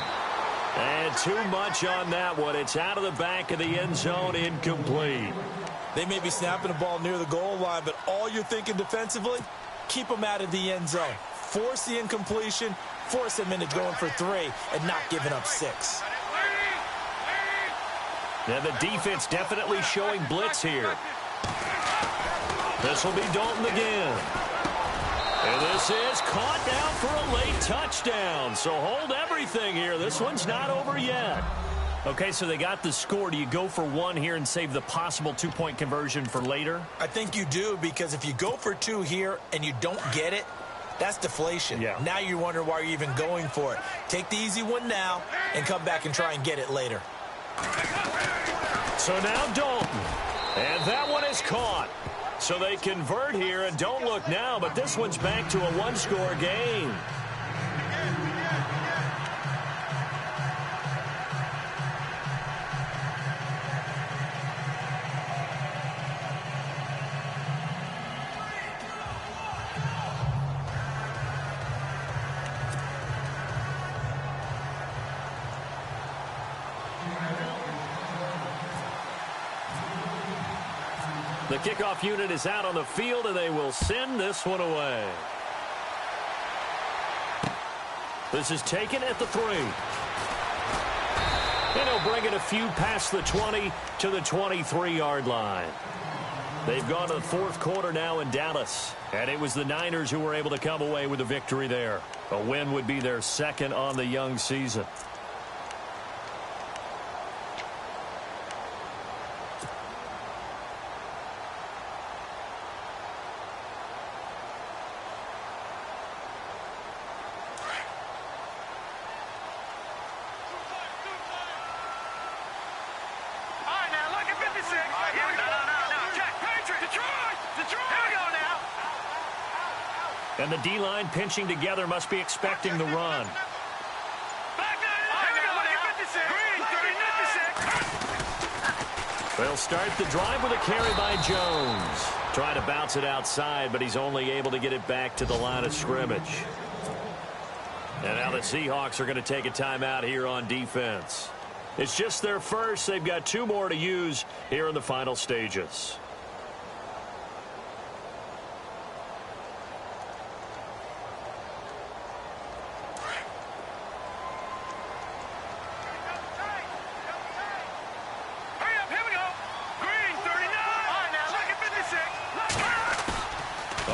And too much on that one. It's out of the back of the end zone, incomplete. They may be snapping the ball near the goal line, but all you're thinking defensively, keep them out of the end zone. Force the incompletion, force them into going for 3, and not giving up 6. Now the defense definitely showing blitz here. This will be Dalton again. And this is caught down for a late touchdown. So hold everything here. This one's not over yet. Okay, so they got the score. Do you go for 1 here and save the possible 2-point conversion for later? I think you do, because if you go for 2 here and you don't get it, that's deflation. Yeah. Now you wonder why you're even going for it. Take the easy one now and come back and try and get it later. So now Dalton. And that one is caught. So they convert here, and don't look now, but this one's back to a 1-score game. The kickoff unit is out on the field, and they will send this one away. This is taken at the 3. And he'll bring it a few past the 20 to the 23-yard line. They've gone to the 4th quarter now in Dallas, and it was the Niners who were able to come away with a victory there. A win would be their 2nd on the young season. And the D-line pinching together must be expecting the run. They'll start the drive with a carry by Jones. Trying to bounce it outside, but he's only able to get it back to the line of scrimmage. And now the Seahawks are going to take a timeout here on defense. It's just their first. They've got 2 more to use here in the final stages.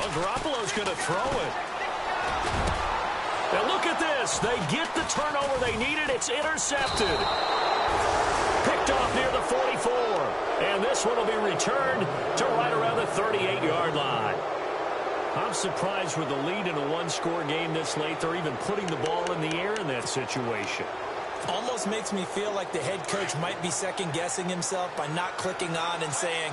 Garoppolo's going to throw it. Now look at this. They get the turnover they needed. It's intercepted. Picked off near the 44. And this one will be returned to right around the 38-yard line. I'm surprised with the lead in a 1-score game this late. They're even putting the ball in the air in that situation. Almost makes me feel like the head coach might be second-guessing himself by not clicking on and saying,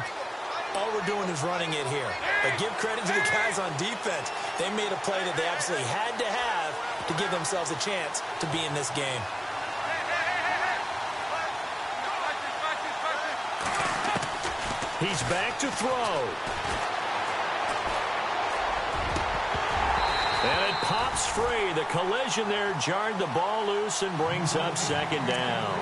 all we're doing is running it here. But give credit to the guys on defense. They made a play that they absolutely had to have to give themselves a chance to be in this game. He's back to throw. And it pops free. The collision there jarred the ball loose and brings up second down.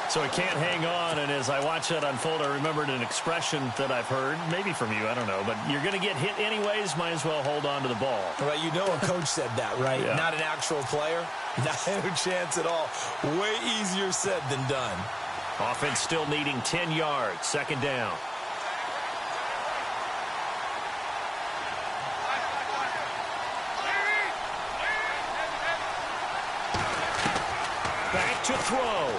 So he can't hang on, and as I watch that unfold, I remembered an expression that I've heard, maybe from you, I don't know, but you're going to get hit anyways, might as well hold on to the ball. Right, you know a coach said that, right? Yeah. Not an actual player. No chance at all. Way easier said than done. Offense still needing 10 yards, second down. Back to throw.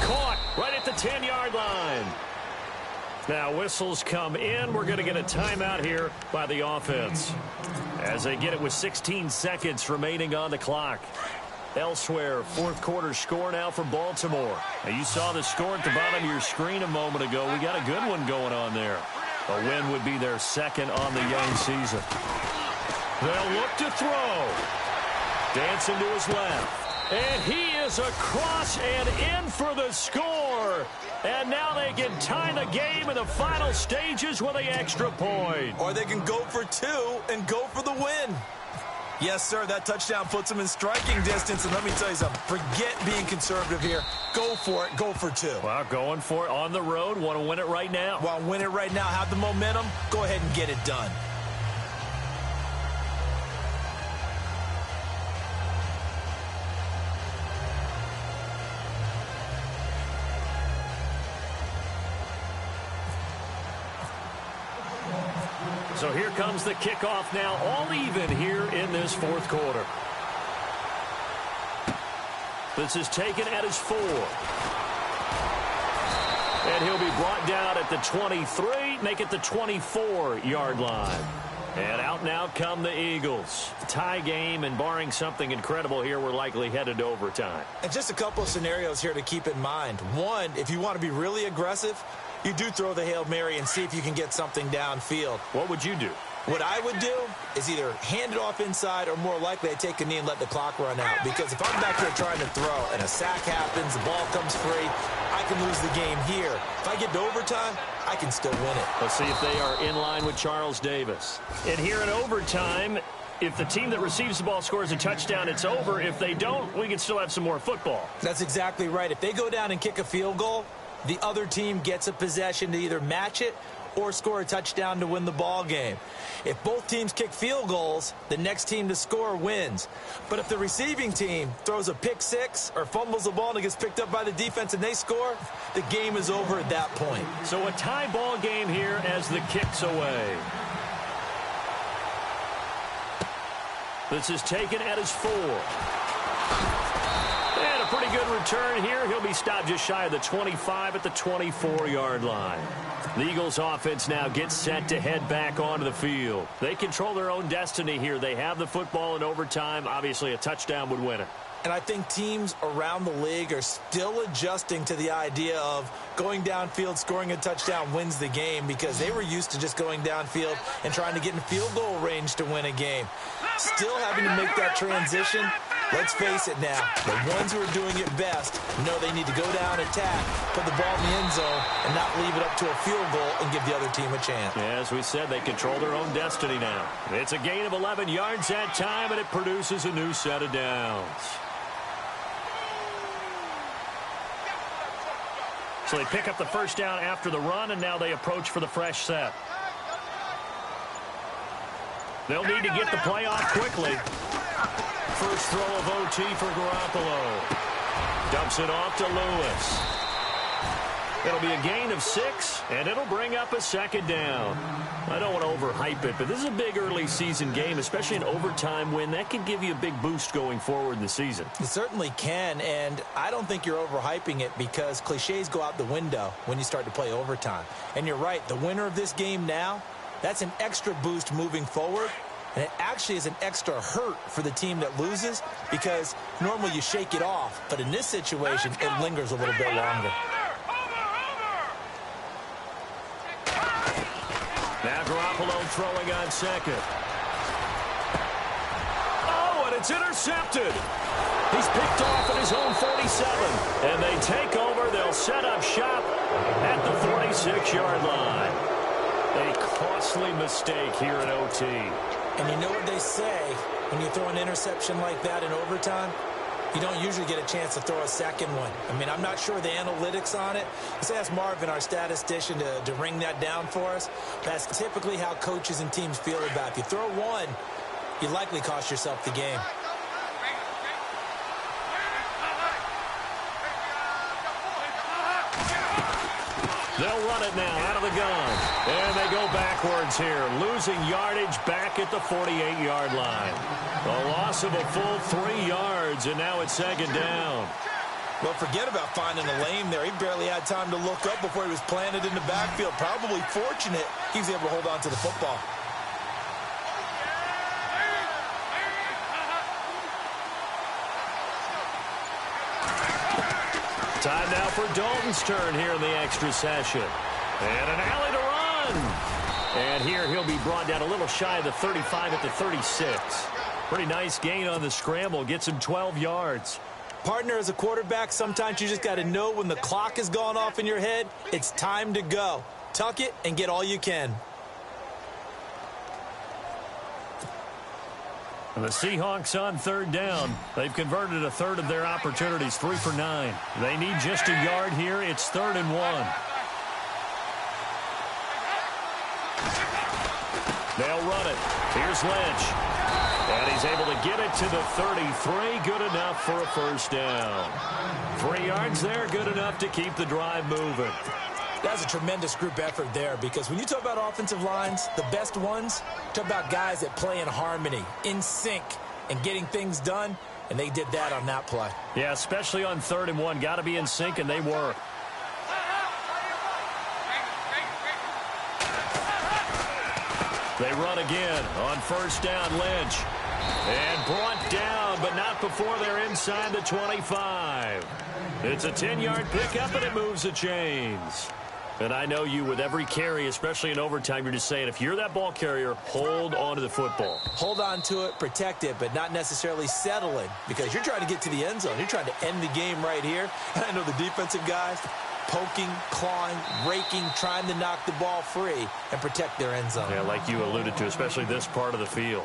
Caught right at the 10-yard line. Now whistles come in. We're going to get a timeout here by the offense as they get it with 16 seconds remaining on the clock. Elsewhere, fourth quarter score now for Baltimore. Now you saw the score at the bottom of your screen a moment ago. We got a good one going on there. A win would be their second on the young season. They'll look to throw. Dancing to his left. And he is across and in for the score. And now they can tie the game in the final stages with an extra point. Or they can go for 2 and go for the win. Yes, sir, that touchdown puts them in striking distance. And let me tell you something, forget being conservative here. Go for it, go for 2. Well, going for it on the road. Want to win it right now. Want to win it right now, have the momentum, go ahead and get it done. So here comes the kickoff now, all even here in this fourth quarter. This is taken at his 4. And he'll be brought down at the 23, make it the 24-yard line. And out now come the Eagles. Tie game, and barring something incredible here, we're likely headed to overtime. And just a couple of scenarios here to keep in mind. One, if you want to be really aggressive, you do throw the Hail Mary and see if you can get something downfield. What would you do? What I would do is either hand it off inside, or more likely I'd take a knee and let the clock run out. Because if I'm back there trying to throw and a sack happens, the ball comes free, I can lose the game here. If I get to overtime, I can still win it. Let's see if they are in line with Charles Davis. And here in overtime, if the team that receives the ball scores a touchdown, it's over. If they don't, we can still have some more football. That's exactly right. If they go down and kick a field goal, the other team gets a possession to either match it or score a touchdown to win the ball game. If both teams kick field goals, the next team to score wins. But if the receiving team throws a pick 6 or fumbles the ball and it gets picked up by the defense and they score, the game is over at that point. So a tie ball game here as the kick's away. This is taken at his 4. And a pretty good return here. He'll be stopped just shy of the 25 at the 24-yard line. The Eagles offense now gets set to head back onto the field. They control their own destiny here. They have the football in overtime. Obviously, a touchdown would win it. And I think teams around the league are still adjusting to the idea of going downfield, scoring a touchdown wins the game, because they were used to just going downfield and trying to get in field goal range to win a game. Still having to make that transition, Let's face it now, the ones who are doing it best know they need to go down, attack, put the ball in the end zone, and not leave it up to a field goal and give the other team a chance. Yeah, as we said, they control their own destiny now. It's a gain of 11 yards that time, and it produces a new set of downs. So they pick up the first down after the run, and now they approach for the fresh set. They'll need to get the play off quickly. First throw of OT for Garoppolo. Dumps it off to Lewis. It'll be a gain of 6, and it'll bring up a second down. I don't want to overhype it, but this is a big early season game, especially an overtime win. That can give you a big boost going forward in the season. It certainly can, and I don't think you're overhyping it because cliches go out the window when you start to play overtime. And you're right, the winner of this game now, that's an extra boost moving forward. And it actually is an extra hurt for the team that loses because normally you shake it off. But in this situation, it lingers a little bit longer. Now Garoppolo throwing on second. Oh, and it's intercepted. He's picked off at his own 47. And they take over. They'll set up shop at the 46-yard line. A costly mistake here in OT. And you know what they say, when you throw an interception like that in overtime, you don't usually get a chance to throw a second one. I mean, I'm not sure the analytics on it. Let's ask Marvin, our statistician, to ring that down for us. That's typically how coaches and teams feel about it. If you throw one, you likely cost yourself the game. They'll run it now out of the gun. And they go backwards here, losing yardage back at the 48-yard line. A loss of a full 3 yards, and now it's second down. Well, forget about finding a lane there. He barely had time to look up before he was planted in the backfield. Probably fortunate he was able to hold on to the football. Time now for Dalton's turn here in the extra session. And an alley to run. And here he'll be brought down a little shy of the 35 at the 36. Pretty nice gain on the scramble. Gets him 12 yards. Partner, as a quarterback, sometimes you just got to know when the clock has gone off in your head, it's time to go. Tuck it and get all you can. And the Seahawks on third down. They've converted a third of their opportunities, 3 for 9. They need just a yard here. It's 3rd and 1. They'll run it. Here's Lynch. And he's able to get it to the 33. Good enough for a first down. 3 yards there, good enough to keep the drive moving. That's a tremendous group effort there because when you talk about offensive lines, the best ones, talk about guys that play in harmony, in sync, and getting things done, and they did that on that play. Yeah, especially on 3rd and 1. Got to be in sync, and they were. They run again on first down, Lynch. And brought down, but not before they're inside the 25. It's a 10-yard pickup, and it moves the chains. And I know you, with every carry, especially in overtime, you're just saying, if you're that ball carrier, hold on to the football. Hold on to it, protect it, but not necessarily settle it because you're trying to get to the end zone. You're trying to end the game right here. And I know the defensive guys poking, clawing, raking, trying to knock the ball free and protect their end zone. Yeah, like you alluded to, especially this part of the field.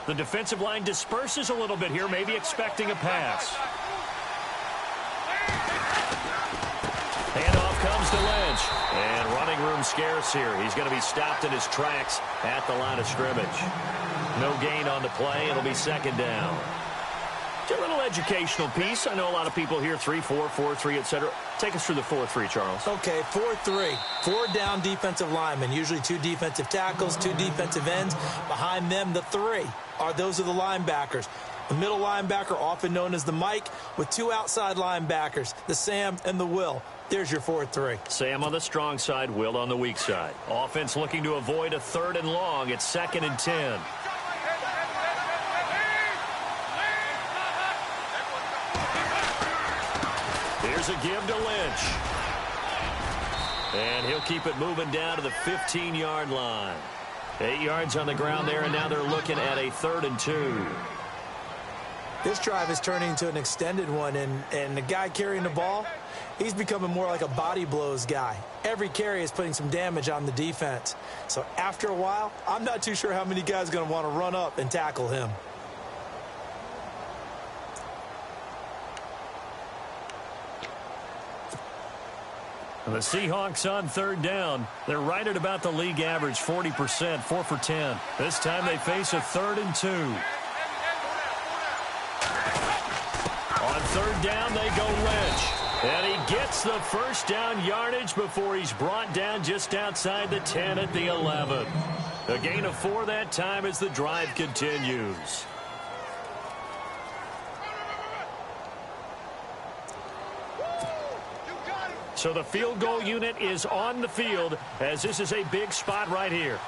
The defensive line disperses a little bit here, maybe expecting a pass. Handoff comes to Lynch. And running room scarce here. He's going to be stopped in his tracks at the line of scrimmage. No gain on the play. It'll be second down. It's a little educational piece. I know a lot of people here, 3-4, 4-3, etc. Take us through the 4-3, Charles. Okay, 4-3. 4 down defensive linemen, usually 2 defensive tackles, 2 defensive ends. Behind them, the 3 those are the linebackers. The middle linebacker, often known as the Mike, with 2 outside linebackers, the Sam and the Will. There's your 4-3. Sam on the strong side, Will on the weak side. Offense looking to avoid a 3rd and long. It's 2nd and 10. Here's a give to Lynch. And he'll keep it moving down to the 15-yard line. 8 yards on the ground there, and now they're looking at a 3rd and 2. This drive is turning into an extended one, and the guy carrying the ball, he's becoming more like a body blows guy. Every carry is putting some damage on the defense. So after a while, I'm not too sure how many guys are going to want to run up and tackle him. The Seahawks on 3rd down. They're right at about the league average, 40%, 4 for 10. This time they face a 3rd and 2. On 3rd down, they go Lynch. And he gets the first down yardage before he's brought down just outside the 10 at the 11. A gain of 4 that time as the drive continues. So the field goal unit is on the field as this is a big spot right here.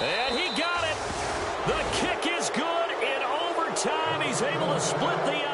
And he got it. The kick is good in overtime. He's able to split the